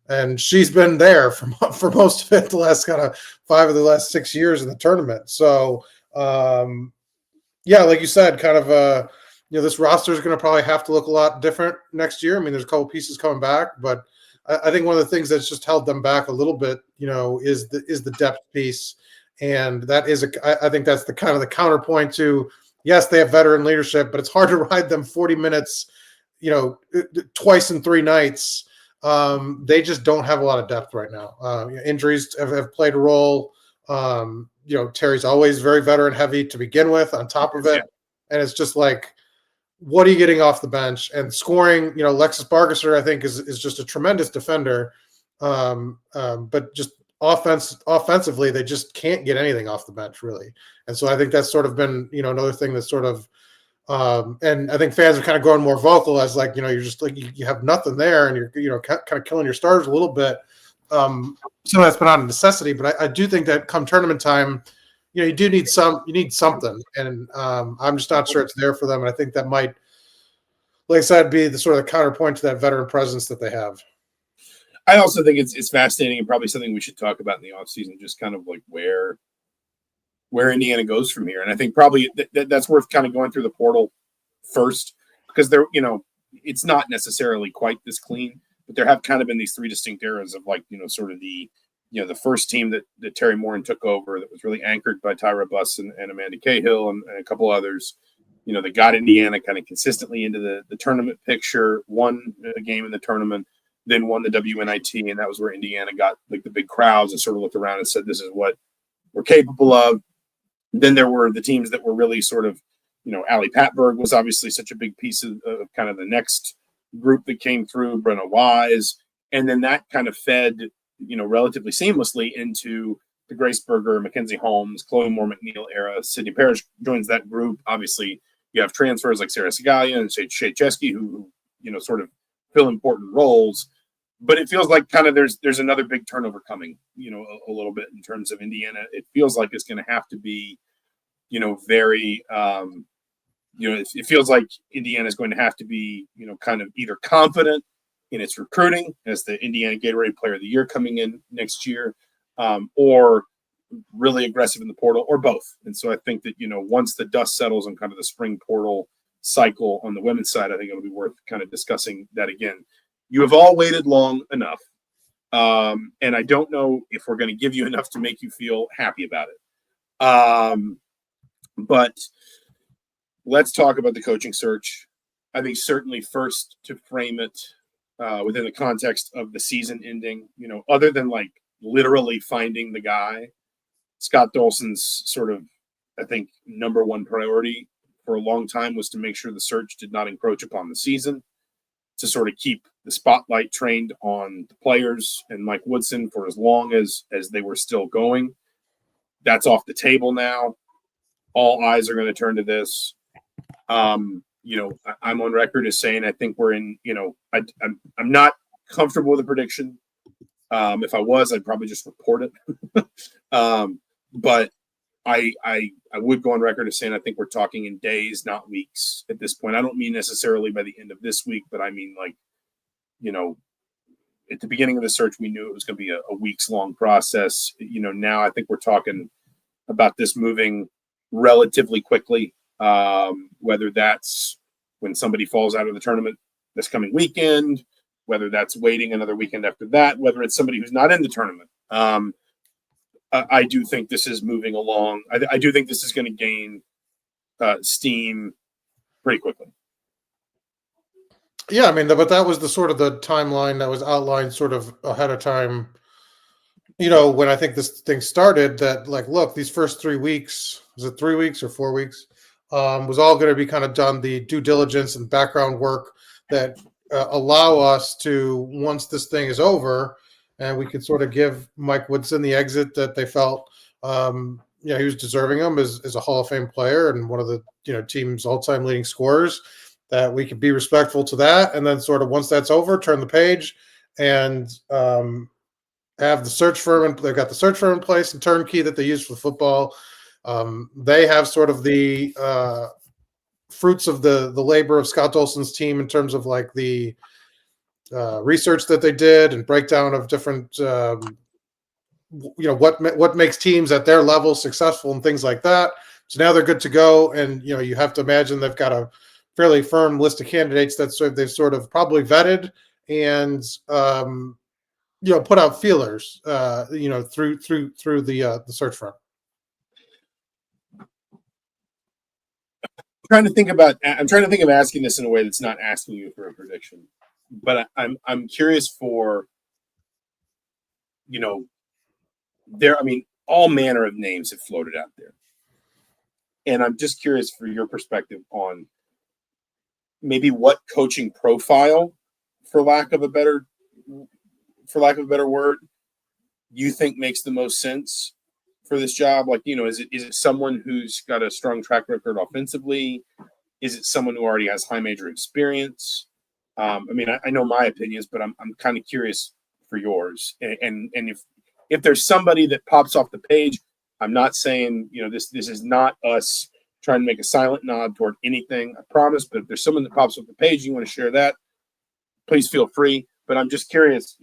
and she's been there for most of it the last kind of 5 of the last 6 years in the tournament. So like you said, kind of this roster is going to probably have to look a lot different next year. I mean, there's a couple pieces coming back, but I think one of the things that's just held them back a little bit, is the depth piece. And that is, I think that's the kind of the counterpoint to, yes, they have veteran leadership, but it's hard to ride them 40 minutes, twice in 3 nights. They just don't have a lot of depth right now. Injuries have played a role. Teri's always very veteran heavy to begin with on top of it. Yeah. And it's just like, what are you getting off the bench? And scoring, Lexus Bargesser, I think, is just a tremendous defender. But just offensively, they just can't get anything off the bench, really. And so I think that's sort of been, another thing that's sort of, and I think fans have kind of grown more vocal as you're just like, you have nothing there, and you're, kind of killing your stars a little bit. some of that's been out of necessity, but I do think that come tournament time, you do need something, and I'm just not sure it's there for them. And I think that might, like I said, be the sort of counterpoint to that veteran presence that they have. I also think it's fascinating and probably something we should talk about in the offseason, just kind of like where Indiana goes from here. And I think probably that's worth kind of going through the portal first, because it's not necessarily quite this clean, but there have kind of been these three distinct eras of sort of the first team that Teri Moren took over that was really anchored by Tyra Buss and Amanda Cahill and a couple others, that got Indiana kind of consistently into the tournament picture, won a game in the tournament, then won the WNIT, and that was where Indiana got like the big crowds and sort of looked around and said, this is what we're capable of. Then there were the teams that were really sort of, Ali Patberg was obviously such a big piece of kind of the next group that came through, Brenna Wise. And then that kind of fed, relatively seamlessly into the Grace Berger, Mackenzie Holmes, Chloe Moore McNeil era. Sydney Parrish joins that group. Obviously, you have transfers like Sarah Segalia and Shay Chesky who sort of fill important roles. But it feels like kind of there's another big turnover coming, a little bit in terms of Indiana. It feels like it's going to have to be, very, it feels like Indiana is going to have to be, kind of either confident in its recruiting as the Indiana Gatorade Player of the Year coming in next year, or really aggressive in the portal, or both. And so I think that, once the dust settles on kind of the spring portal cycle on the women's side, I think it'll be worth kind of discussing that again. You have all waited long enough, and I don't know if we're going to give you enough to make you feel happy about it. But let's talk about the coaching search. I think certainly first to frame it within the context of the season ending, other than like literally finding the guy, Scott Dolson's sort of, I think, number one priority for a long time was to make sure the search did not encroach upon the season, to sort of keep the spotlight trained on the players and Mike Woodson for as long as they were still going. That's off the table now. All eyes are going to turn to this. I'm on record as saying I think we're in, I'm not comfortable with a prediction. If I was, I'd probably just report it. But I would go on record as saying I think we're talking in days, not weeks at this point. I don't mean necessarily by the end of this week, but I mean at the beginning of the search, we knew it was going to be a weeks-long process. Now I think we're talking about this moving relatively quickly, whether that's when somebody falls out of the tournament this coming weekend, whether that's waiting another weekend after that, whether it's somebody who's not in the tournament. I do think this is moving along. I do think this is going to gain steam pretty quickly. Yeah, I mean, but that was the sort of the timeline that was outlined sort of ahead of time. When I think this thing started, that like, look, these first 3 weeks, was it 3 weeks or 4 weeks, was all going to be kind of done the due diligence and background work that allow us to, once this thing is over, and we could sort of give Mike Woodson the exit that they felt, he was deserving him as a Hall of Fame player and one of the team's all-time leading scorers. That we could be respectful to that, and then sort of once that's over, turn the page and have the search firm. They've got the search firm in place and turnkey that they use for football. They have sort of the fruits of the labor of Scott Dolson's team in terms of like the research that they did and breakdown of different, what makes teams at their level successful and things like that. So now they're good to go, and you have to imagine they've got a fairly firm list of candidates that they've sort of probably vetted and put out feelers through the search firm. I'm trying to think of asking this in a way that's not asking you for a prediction, but I'm curious for all manner of names have floated out there, and I'm just curious for your perspective on maybe what coaching profile, for lack of a better word, you think makes the most sense for this job. Like, is it someone who's got a strong track record offensively? Is it someone who already has high major experience? I know my opinions, but I'm kind of curious for yours. And if there's somebody that pops off the page, I'm not saying, this is not us trying to make a silent nod toward anything, I promise. But if there's someone that pops off the page, you want to share that, please feel free. But I'm just curious,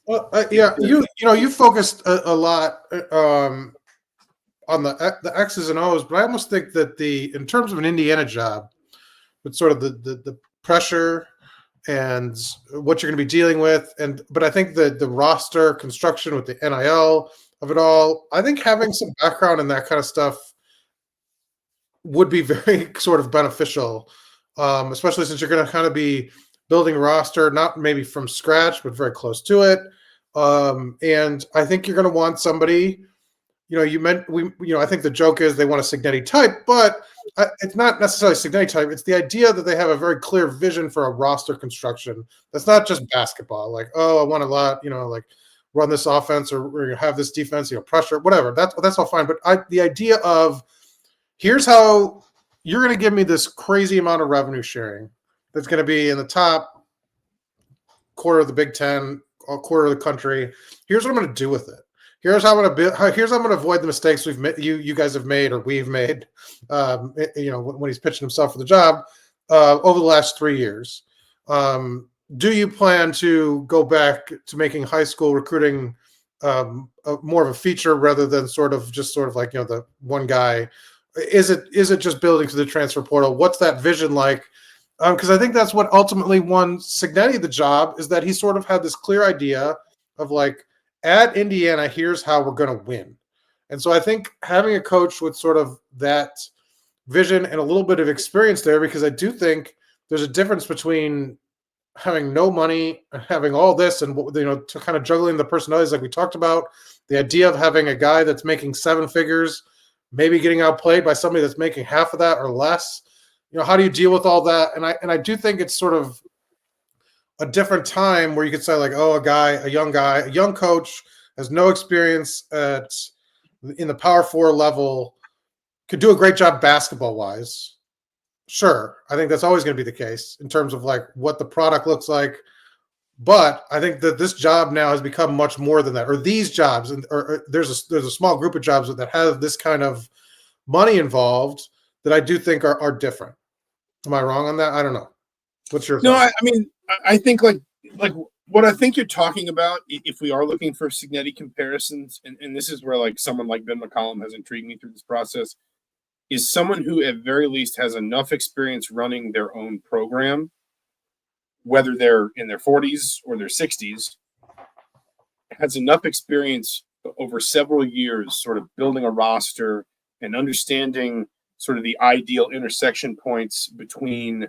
Well, you focused a lot on the X's and O's, but I almost think that in terms of an Indiana job, with sort of the pressure and what you're going to be dealing with, but I think the roster construction with the NIL of it all, I think having some background in that kind of stuff would be very sort of beneficial, especially since you're going to kind of be building a roster, not maybe from scratch, but very close to it. And I think you're going to want somebody, I think the joke is they want a Signetti type, but it's not necessarily Signetti type. It's the idea that they have a very clear vision for a roster construction. That's not just basketball. Like, I want a lot, like run this offense or have this defense, pressure, whatever. That's all fine. But the idea of here's how you're going to give me this crazy amount of revenue sharing that's going to be in the top quarter of the Big Ten, a quarter of the country. Here's what I'm going to do with it. Here's how I'm going to build. Here's how I'm going to avoid the mistakes you guys have made or we've made. When he's pitching himself for the job over the last 3 years. Do you plan to go back to making high school recruiting more of a feature rather than sort of like the one guy? Is it just building to the transfer portal? What's that vision like? Because I think that's what ultimately won Signetti the job, is that he sort of had this clear idea of like, at Indiana, here's how we're going to win. And so I think having a coach with sort of that vision and a little bit of experience there, because I do think there's a difference between having no money and having all this and, to kind of juggling the personalities like we talked about, the idea of having a guy that's making 7 figures, maybe getting outplayed by somebody that's making half of that or less. How do you deal with all that? And I do think it's sort of a different time where you could say like, a young coach has no experience in the Power 4 level, could do a great job basketball wise. Sure. I think that's always going to be the case in terms of like what the product looks like. But I think that this job now has become much more than that, or these jobs, or there's a small group of jobs that have this kind of money involved that I do think are different. Am I wrong on that? I don't know. What's your thought? No, I think like what I think you're talking about, if we are looking for Signetti comparisons, and this is where like someone like Ben McCollum has intrigued me through this process, is someone who at very least has enough experience running their own program, whether they're in their 40s or their 60s, has enough experience over several years sort of building a roster and understanding sort of the ideal intersection points between,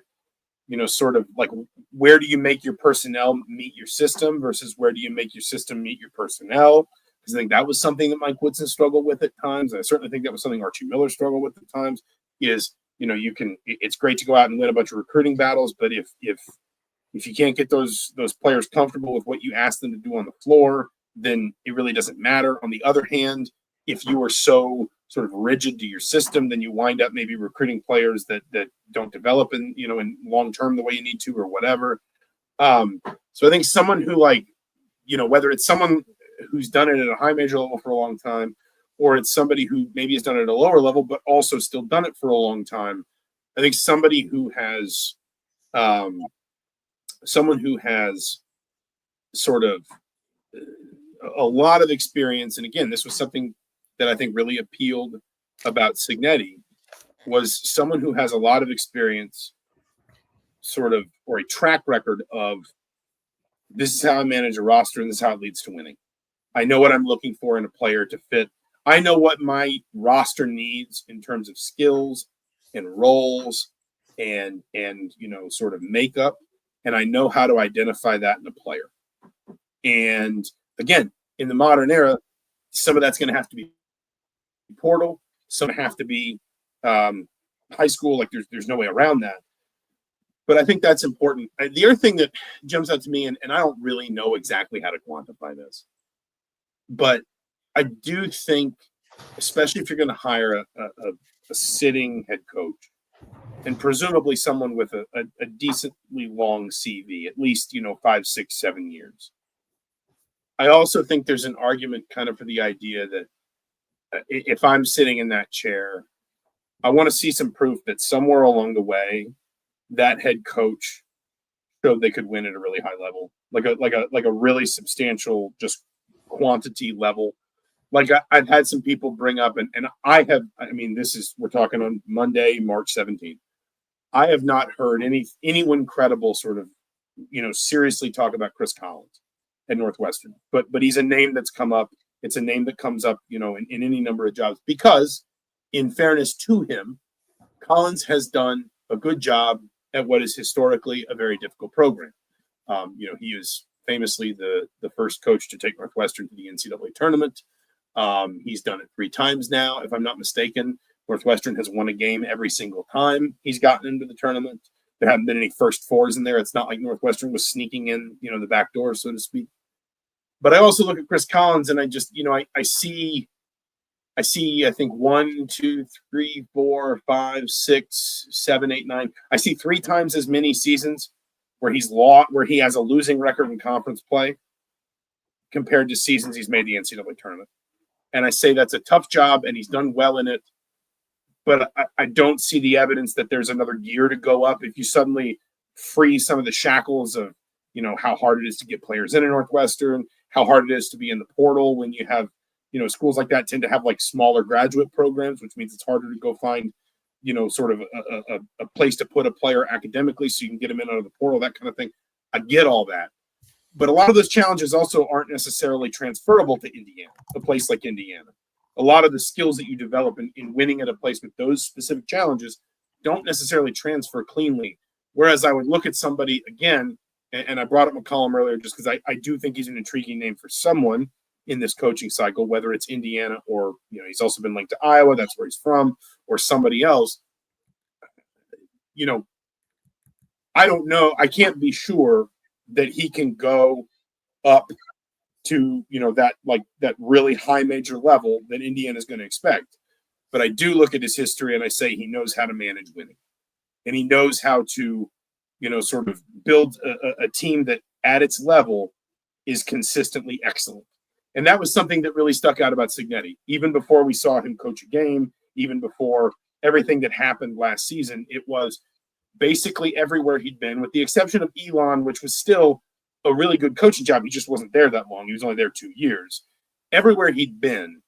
sort of like where do you make your personnel meet your system versus where do you make your system meet your personnel? Because I think that was something that Mike Woodson struggled with at times. And I certainly think that was something Archie Miller struggled with at times is, it's great to go out and win a bunch of recruiting battles, but if you can't get those players comfortable with what you ask them to do on the floor, then it really doesn't matter. On the other hand, if you are so sort of rigid to your system, then you wind up maybe recruiting players that don't develop in long term the way you need to or whatever. So I think someone who whether it's someone who's done it at a high major level for a long time, or it's somebody who maybe has done it at a lower level but also still done it for a long time. I think somebody who has sort of a lot of experience, and again, this was something that I think really appealed about Signetti, was someone who has a lot of experience sort of, or a track record of, this is how I manage a roster and this is how it leads to winning. I know what I'm looking for in a player to fit. I know what my roster needs in terms of skills and roles and sort of makeup, and I know how to identify that in a player. And again, in the modern era, some of that's going to have to be portal, some have to be high school. Like there's no way around that. But I think that's important. The other thing that jumps out to me, and I don't really know exactly how to quantify this, but I do think, especially if you're going to hire a sitting head coach, and presumably someone with a decently long CV, at least 5, 6, 7 years, I also think there's an argument kind of for the idea that if I'm sitting in that chair, I want to see some proof that somewhere along the way, that head coach showed they could win at a really high level, like a really substantial just quantity level. Like I've had some people bring up, and I have. I mean, we're talking on Monday, March 17th. I have not heard anyone credible sort of, seriously talk about Chris Collins at Northwestern. But he's a name that's come up. It's a name that comes up, in any number of jobs because, in fairness to him, Collins has done a good job at what is historically a very difficult program. He is famously the first coach to take Northwestern to the NCAA tournament. He's done it 3 times now, if I'm not mistaken. Northwestern has won a game every single time he's gotten into the tournament. There haven't been any first fours in there. It's not like Northwestern was sneaking in, the back door, so to speak. But I also look at Chris Collins, and I just, I see, I think 1, 2, 3, 4, 5, 6, 7, 8, 9. I see 3 times as many seasons where he has a losing record in conference play compared to seasons he's made the NCAA tournament. And I say that's a tough job, and he's done well in it. But I don't see the evidence that there's another gear to go up if you suddenly free some of the shackles of, how hard it is to get players in Northwestern, how hard it is to be in the portal when you have, schools like that tend to have like smaller graduate programs, which means it's harder to go find, sort of a place to put a player academically so you can get them in out of the portal, that kind of thing. I get all that. But a lot of those challenges also aren't necessarily transferable to Indiana, a place like Indiana. A lot of the skills that you develop in winning at a place with those specific challenges don't necessarily transfer cleanly. Whereas I would look at somebody, again, and I brought up McCollum earlier just because I do think he's an intriguing name for someone in this coaching cycle, whether it's Indiana or, he's also been linked to Iowa, that's where he's from, or somebody else. I don't know. I can't be sure that he can go up to that really high major level that Indiana is going to expect. But I do look at his history and I say he knows how to manage winning, and he knows how to sort of build a team that at its level is consistently excellent. And that was something that really stuck out about Cignetti. Even before we saw him coach a game, even before everything that happened last season, it was basically everywhere he'd been, with the exception of Elon, which was still a really good coaching job. He just wasn't there that long. He was only there 2 years. Everywhere he'd been,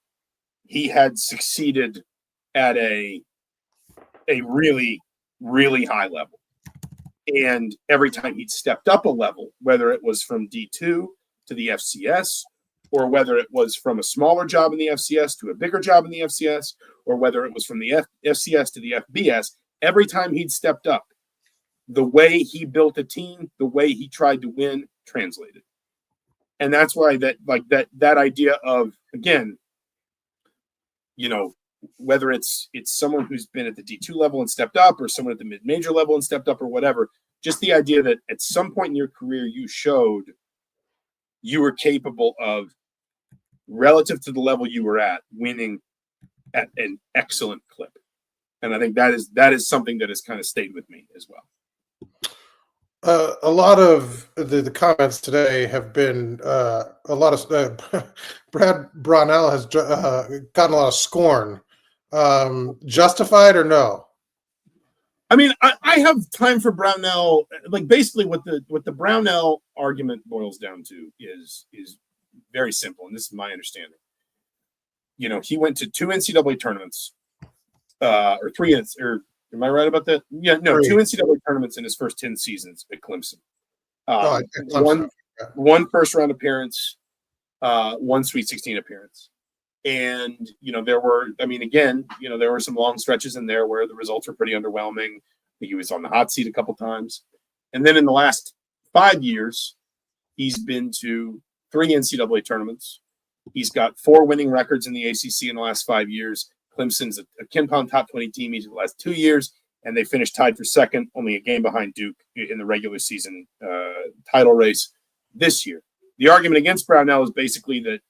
he had succeeded at a really, really high level. And every time he'd stepped up a level, whether it was from D2 to the FCS, or whether it was from a smaller job in the FCS to a bigger job in the FCS, or whether it was from the FCS to the FBS, every time he'd stepped up, the way he built a team, the way he tried to win, translated. And that's why that idea of, again, whether it's someone who's been at the D2 level and stepped up, or someone at the mid-major level and stepped up, or whatever, just the idea that at some point in your career you showed you were capable of, relative to the level you were at, winning at an excellent clip. And I think that is something that has kind of stayed with me as well. A lot of the comments today have been a lot of Brad Brownell has gotten a lot of scorn. Justified or no? I mean, I have time for Brownell. Like, basically what the Brownell argument boils down to is very simple, and this is my understanding. He went to 2 NCAA tournaments, or 3, or am I right about that? Yeah, no, 2 NCAA tournaments in his first 10 seasons at Clemson. One first round appearance, 1 Sweet 16 appearance. And, there were some long stretches in there where the results were pretty underwhelming. He was on the hot seat a couple times. And then in the last 5 years, he's been to 3 NCAA tournaments. He's got 4 winning records in the ACC in the last 5 years. Clemson's a KenPom top 20 team each of the last 2 years, and they finished tied for second, only a game behind Duke in the regular season title race this year. The argument against Brownell is basically that,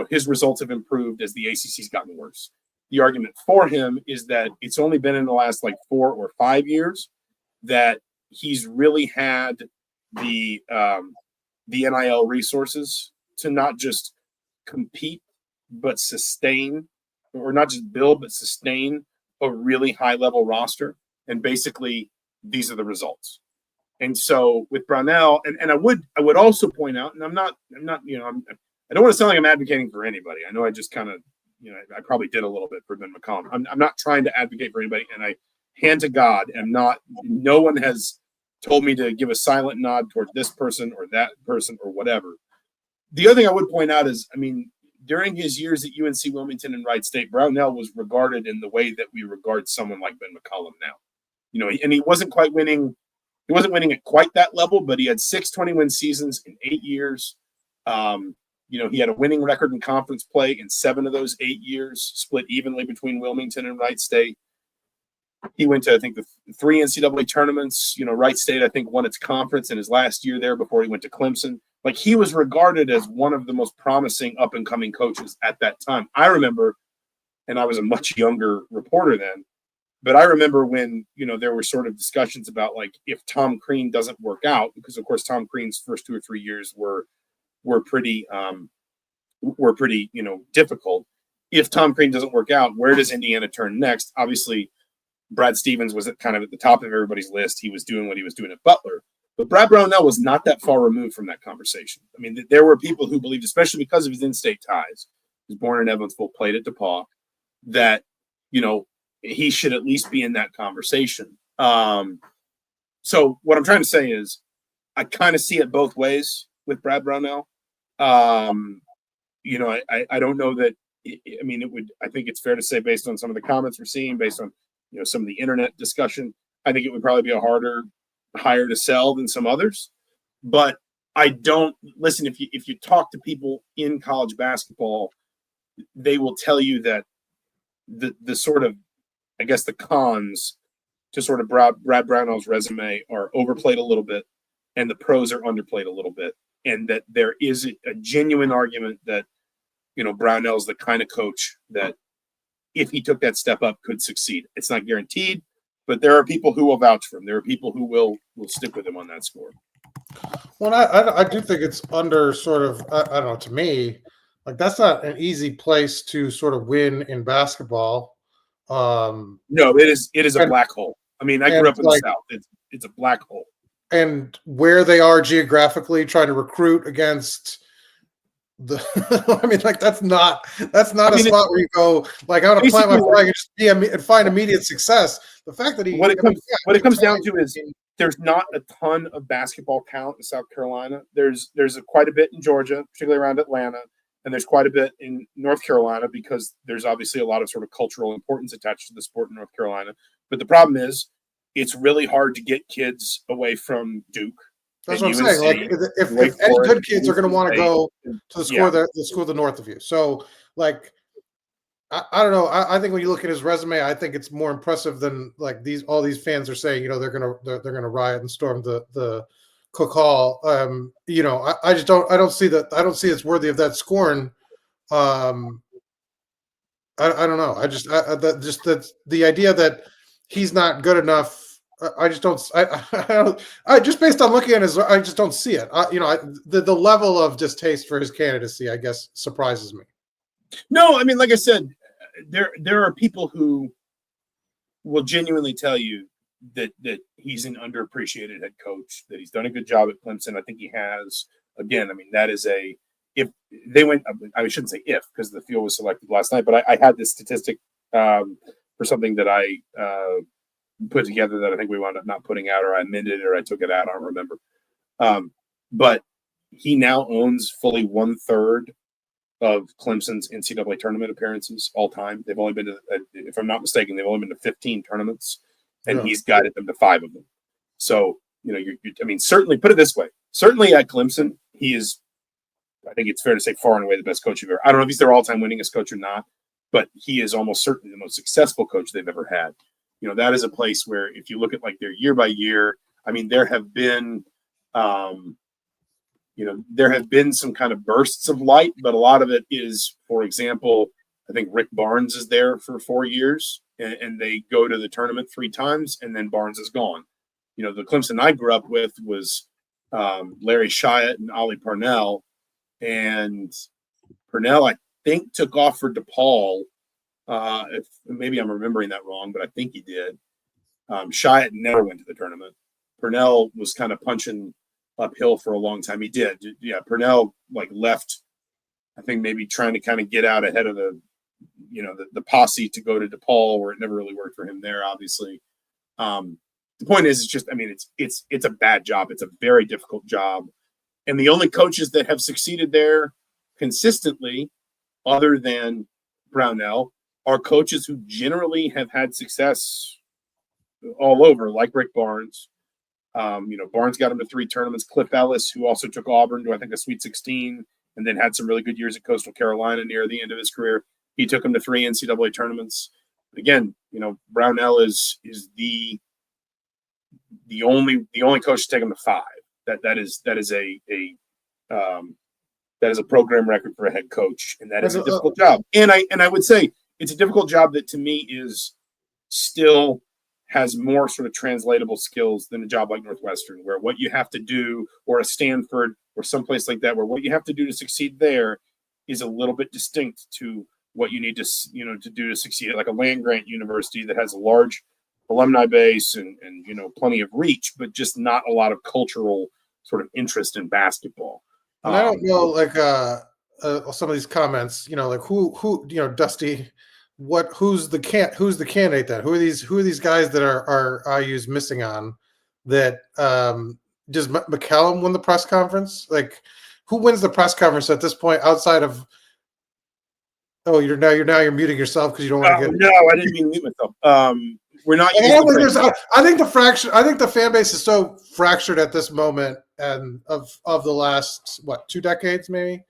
his results have improved as the ACC's gotten worse. The argument for him is that it's only been in the last 4 or 5 years that he's really had the NIL resources to not just compete, but sustain, or not just build, but sustain a really high level roster. And basically, these are the results. And so with Brownell, and I would also point out, and I don't want to sound like I'm advocating for anybody. I know I just kind of, I probably did a little bit for Ben McCollum. I'm not trying to advocate for anybody, and I hand to God am not. No one has told me to give a silent nod toward this person or that person or whatever. The other thing I would point out is, during his years at UNC Wilmington and Wright State, Brownell was regarded in the way that we regard someone like Ben McCollum now. And he wasn't quite winning. He wasn't winning at quite that level, but he had 6 20-win seasons in 8 years. He had a winning record in conference play in 7 of those 8 years, split evenly between Wilmington and Wright State. He went to, I think, the 3 NCAA tournaments. Wright State, I think, won its conference in his last year there before he went to Clemson. He was regarded as one of the most promising up-and-coming coaches at that time. I remember, and I was a much younger reporter then, but I remember when, there were sort of discussions about, if Tom Crean doesn't work out, because, of course, Tom Crean's first 2 or 3 years were pretty difficult. If Tom Crean doesn't work out, where does Indiana turn next? Obviously, Brad Stevens was at the top of everybody's list. He was doing what he was doing at Butler. But Brad Brownell was not that far removed from that conversation. There were people who believed, especially because of his in-state ties, he was born in Evansville, played at DePaul, that, he should at least be in that conversation. So what I'm trying to say is I kind of see it both ways with Brad Brownell. I don't know that, I think it's fair to say, based on some of the comments we're seeing, based on, some of the internet discussion, I think it would probably be a harder hire to sell than some others. But I don't listen. If you talk to people in college basketball, they will tell you that the sort of, I guess, the cons to sort of Brad Brownell's resume are overplayed a little bit, and the pros are underplayed a little bit, and that there is a genuine argument that, Brownell's the kind of coach that, if he took that step up, could succeed. It's not guaranteed, but there are people who will vouch for him. There are people who will stick with him on that score. Well, I do think it's under sort of, I don't know, to me, that's not an easy place to sort of win in basketball. No, it is a black hole. I grew up in the South. It's a black hole. And where they are geographically, trying to recruit against that's not a spot where you go, I want to plant my flag and just and find immediate success. The fact that what it comes down to is there's not a ton of basketball talent in South Carolina. There's quite a bit in Georgia, particularly around Atlanta, and there's quite a bit in North Carolina because there's obviously a lot of sort of cultural importance attached to the sport in North Carolina. But the problem is it's really hard to get kids away from Duke. That's what I'm saying. If any good kids are going to want to go to the school the north of you. So, I don't know. I think when you look at his resume, I think it's more impressive than all these fans are saying. They're gonna riot and storm the Cook Hall. I just don't. I don't see that. I don't see it's worthy of that scorn. I don't know. The idea that he's not good enough. I just don't. I just based on looking at his, I just don't see it. The level of distaste for his candidacy, I guess, surprises me. No, like I said, there are people who will genuinely tell you that he's an underappreciated head coach, that he's done a good job at Clemson. I think he has. Again, that is if they went, I shouldn't say if, because the field was selected last night, but I had this statistic for something that I put together that I think we wound up not putting out, or I amended it, or I took it out. I don't remember. But he now owns fully 1/3 of Clemson's NCAA tournament appearances all time. They've only been to, if I'm not mistaken, they've only been to 15 tournaments, and he's guided them to 5 of them. So, certainly put it this way. Certainly at Clemson, he is, I think it's fair to say, far and away the best coach you've ever. I don't know if he's their all-time winningest coach or not, but he is almost certainly the most successful coach they've ever had. That is a place where if you look at their year by year, there have been, there have been some kind of bursts of light, but a lot of it is, for example, I think Rick Barnes is there for 4 years and they go to the tournament 3 times and then Barnes is gone. The Clemson I grew up with was Larry Shiat and Ollie Parnell. and Purnell, I think, took off for DePaul. If maybe I'm remembering that wrong, but I think he did. Chiat never went to the tournament. Purnell was kind of punching uphill for a long time. He did. Yeah, Purnell left, I think maybe trying to kind of get out ahead of the posse to go to DePaul, where it never really worked for him there, obviously. The point is, it's just, it's a bad job. It's a very difficult job. And the only coaches that have succeeded there consistently, other than Brownell, are coaches who generally have had success all over, like Rick Barnes. Barnes got him to 3 tournaments. Cliff Ellis, who also took Auburn to, I think, a Sweet 16, and then had some really good years at Coastal Carolina near the end of his career. He took him to 3 NCAA tournaments. Again, Brownell is the only coach to take him to 5. That is a program record for a head coach, and that is a difficult job. And I would say it's a difficult job that, to me, is still has more sort of translatable skills than a job like Northwestern, where what you have to do, or a Stanford or someplace like that, where what you have to do to succeed there is a little bit distinct to what you need to do to succeed at like a land-grant university that has a large alumni base and plenty of reach, but just not a lot of cultural sort of interest in basketball. And I don't know, some of these comments, who Dusty, who's the candidate then? Who are these guys that are IU's missing on? That does McCallum win the press conference? Like, who wins the press conference at this point outside of? Oh, you're muting yourself because you don't want to get. No, I didn't mean to mute myself. We're not. I think the fan base is so fractured at this moment, and of the last 2 decades maybe,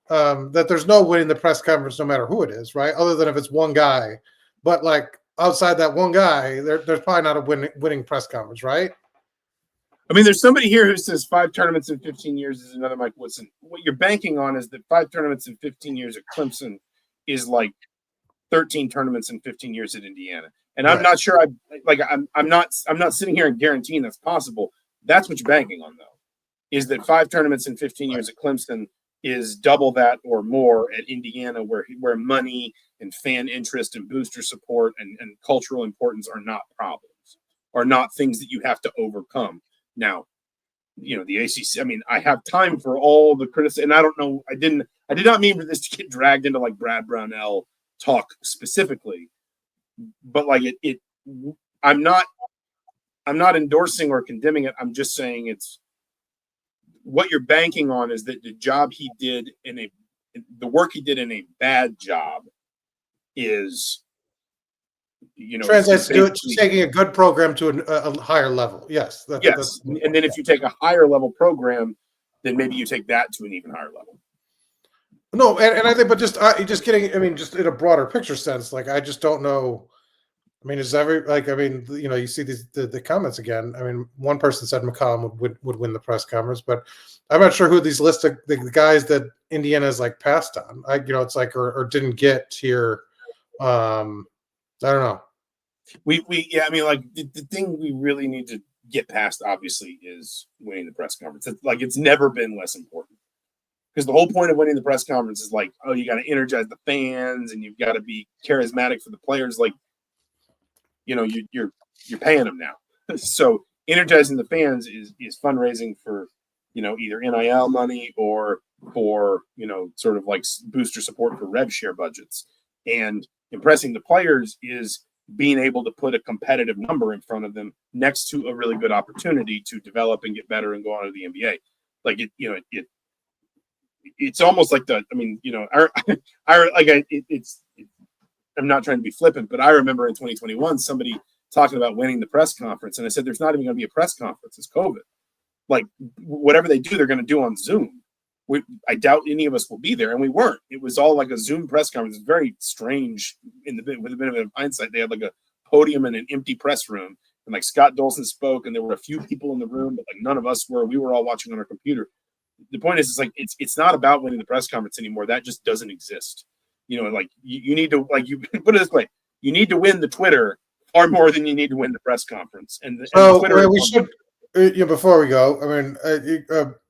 that there's no winning the press conference no matter who it is, right? Other than if it's one guy, but like outside that one guy, there's probably not a winning press conference, right? There's somebody here who says 5 tournaments in 15 years is another Mike Woodson. What you're banking on is that 5 tournaments in 15 years at Clemson is like 13 tournaments in 15 years at Indiana. And I'm not sure I'm not sitting here and guaranteeing that's possible. That's what you're banking on, though, is that 5 tournaments in 15 years at Clemson is double that or more at Indiana, where money and fan interest and booster support and cultural importance are not problems, are not things that you have to overcome. Now, the ACC, I have time for all the criticism, and I don't know, I did not mean for this to get dragged into like Brad Brownell talk specifically, but like I'm not endorsing or condemning it. I'm just saying it's what you're banking on is that the job he did the work he did in a bad job is, translates to taking a good program to a higher level. Yes. Yes. And then if you take a higher level program, then maybe you take that to an even higher level. No, and I think, but just getting, just in a broader picture sense, like I just don't know. Is you see the comments again. One person said McCollum would win the press conference, but I'm not sure who these list of the guys that Indiana's like passed on. It's like or didn't get here. I don't know. The thing we really need to get past, obviously, is winning the press conference. It's never been less important. Because the whole point of winning the press conference is like, oh, you got to energize the fans and you've got to be charismatic for the players. Like, you're paying them now. So energizing the fans is fundraising for, either NIL money or for, sort of like booster support for rev share budgets. And impressing the players is being able to put a competitive number in front of them next to a really good opportunity to develop and get better and go on to the NBA. Like it's almost like I'm not trying to be flippant, but I remember in 2021 somebody talking about winning the press conference, and I said, "There's not even going to be a press conference. It's COVID. Like whatever they do, they're going to do on Zoom. I doubt any of us will be there, and we weren't. It was all like a Zoom press conference. It's very strange with a bit of hindsight. They had like a podium and an empty press room, and like Scott Dolson spoke, and there were a few people in the room, but like none of us were. We were all watching on our computer. The point is, it's not about winning the press conference anymore. That just doesn't exist. You need to you put it this way: you need to win the Twitter far more than you need to win the press conference. And the Twitter. We should, before we go,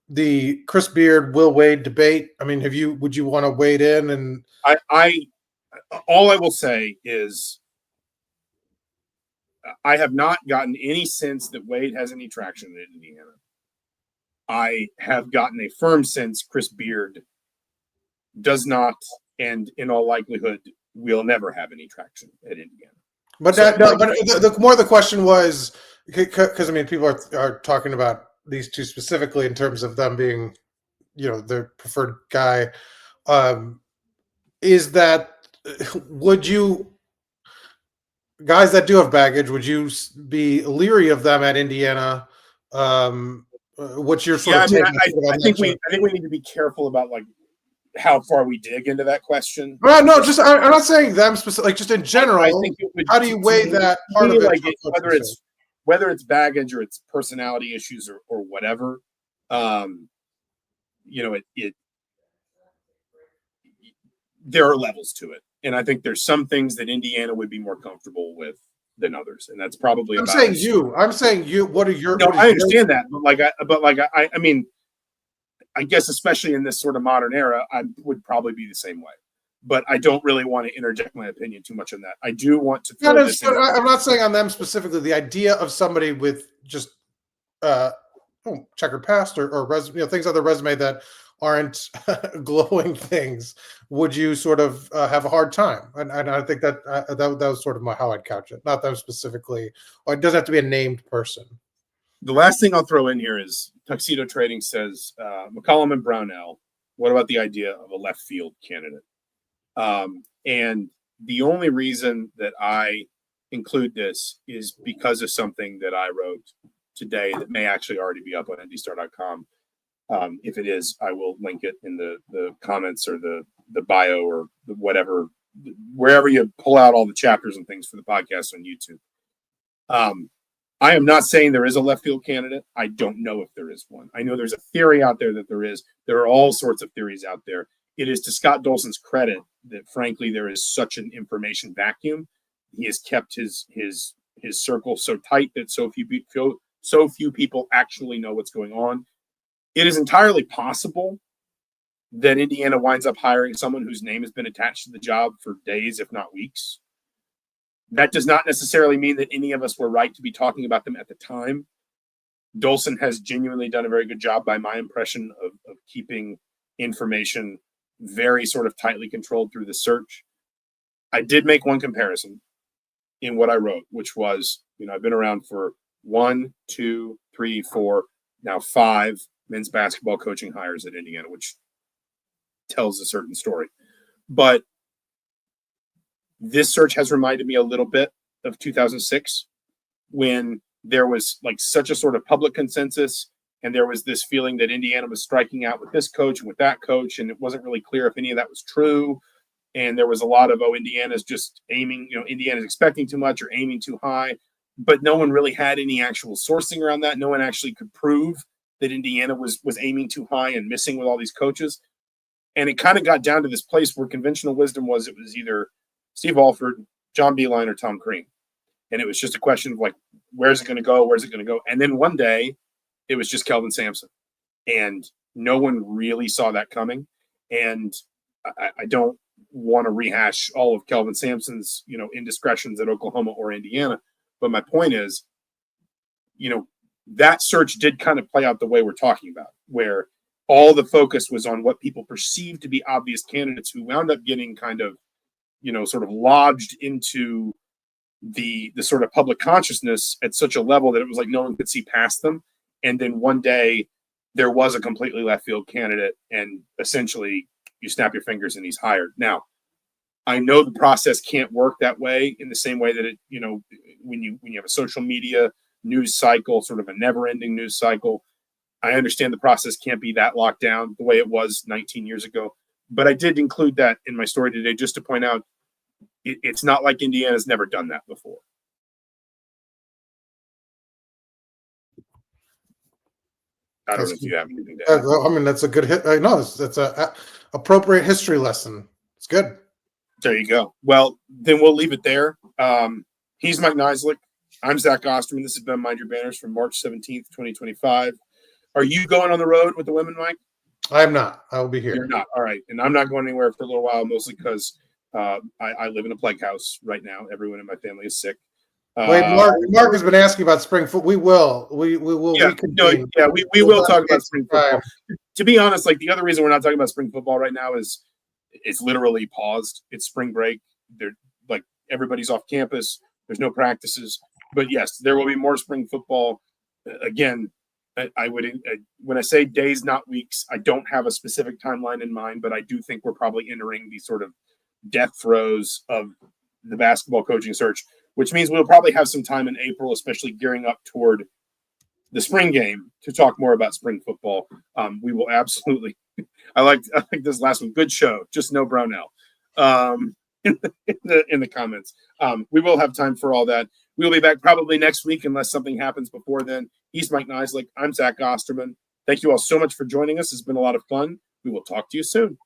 the Chris Beard, Will Wade debate? I mean, would you want to wade in? And all I will say is I have not gotten any sense that Wade has any traction in Indiana. I have gotten a firm sense Chris Beard does not, and in all likelihood, will never have any traction at Indiana. But the more the question was, because I mean, people are talking about these two specifically in terms of them being, their preferred guy. Is that would you guys that do have baggage? Would you be leery of them at Indiana? What's your sort of take? I think we need to be careful about like how far we dig into that question. No, I'm not saying them specifically, like just in general. I think how do you weigh that part of it? Like whether it's baggage or it's personality issues or whatever, there are levels to it, and I think there's some things that Indiana would be more comfortable with than others, and that's probably. I'm saying you. What are your? No, I understand that, but I mean. I guess, especially in this sort of modern era, I would probably be the same way. But I don't really want to interject my opinion too much on that. I do want to. I'm not saying on them specifically. The idea of somebody with just checkered past or resume, things on their resume that aren't glowing things. Would you sort of have a hard time? And I think that was sort of how I'd couch it. Not them specifically. Or it doesn't have to be a named person. The last thing I'll throw in here is Tuxedo Trading says, McCollum and Brownell, what about the idea of a left field candidate? And the only reason that I include this is because of something that I wrote today that may actually already be up on IndyStar.com. If it is, I will link it in the comments or the bio or whatever, wherever you pull out all the chapters and things for the podcast on YouTube. I am not saying there is a left field candidate. I don't know if there is one. I know there's a theory out there that there is. There are all sorts of theories out there. It is to Scott Dolson's credit that, frankly, there is such an information vacuum. He has kept his circle so tight that so few people actually know what's going on. It is entirely possible that Indiana winds up hiring someone whose name has been attached to the job for days, if not weeks. That does not necessarily mean that any of us were right to be talking about them at the time. Dolson has genuinely done a very good job, by my impression, of keeping information very sort of tightly controlled through the search. I did make one comparison in what I wrote, which was, I've been around for 1, 2, 3, 4, now 5 men's basketball coaching hires at Indiana, which tells a certain story. But this search has reminded me a little bit of 2006, when there was like such a sort of public consensus, and there was this feeling that Indiana was striking out with this coach and with that coach, and it wasn't really clear if any of that was true. And there was a lot of, Indiana's just aiming, Indiana's expecting too much or aiming too high, but no one really had any actual sourcing around that. No one actually could prove that Indiana was aiming too high and missing with all these coaches. And it kind of got down to this place where conventional wisdom was, it was either Steve Alford, John Beilein, or Tom Crean. And it was just a question of like, where's it going to go? Where's it going to go? And then one day it was just Kelvin Sampson, and no one really saw that coming. And I don't want to rehash all of Kelvin Sampson's, indiscretions at Oklahoma or Indiana. But my point is, that search did kind of play out the way we're talking about, where all the focus was on what people perceived to be obvious candidates who wound up getting kind of, sort of lodged into the sort of public consciousness at such a level that it was like no one could see past them. And then one day there was a completely left field candidate, and essentially you snap your fingers and he's hired. Now, I know the process can't work that way, in the same way that it, when you have a social media news cycle, sort of a never-ending news cycle, I understand the process can't be that locked down the way it was 19 years ago. But I did include that in my story today just to point out it's not like Indiana's never done that before. I don't know if you have anything to add. I mean, that's a good hit. No, that's a appropriate history lesson. It's good. There you go. Well, then we'll leave it there. He's Mike Niziolek. I'm Zach Osterman. This has been Mind Your Banners from March 17th, 2025. Are you going on the road with the women, Mike? I'm not. I will be here. You're not. All right. And I'm not going anywhere for a little while, mostly because I live in a plague house right now. Everyone in my family is sick. Wait, Mark has been asking about spring football. We will reconvene. We will talk about spring football. To be honest, like the other reason we're not talking about spring football right now is it's literally paused. It's spring break. They're like everybody's off campus. There's no practices. But yes, there will be more spring football. Again, I would when I say days, not weeks, I don't have a specific timeline in mind, but I do think we're probably entering the sort of death throes of the basketball coaching search, which means we'll probably have some time in April, especially gearing up toward the spring game, to talk more about spring football. We will absolutely. I like this last one. Good show. Just no Brownell. In the comments. We will have time for all that. We'll be back probably next week unless something happens before then. He's Mike Niziolek. I'm Zach Osterman. Thank you all so much for joining us. It's been a lot of fun. We will talk to you soon.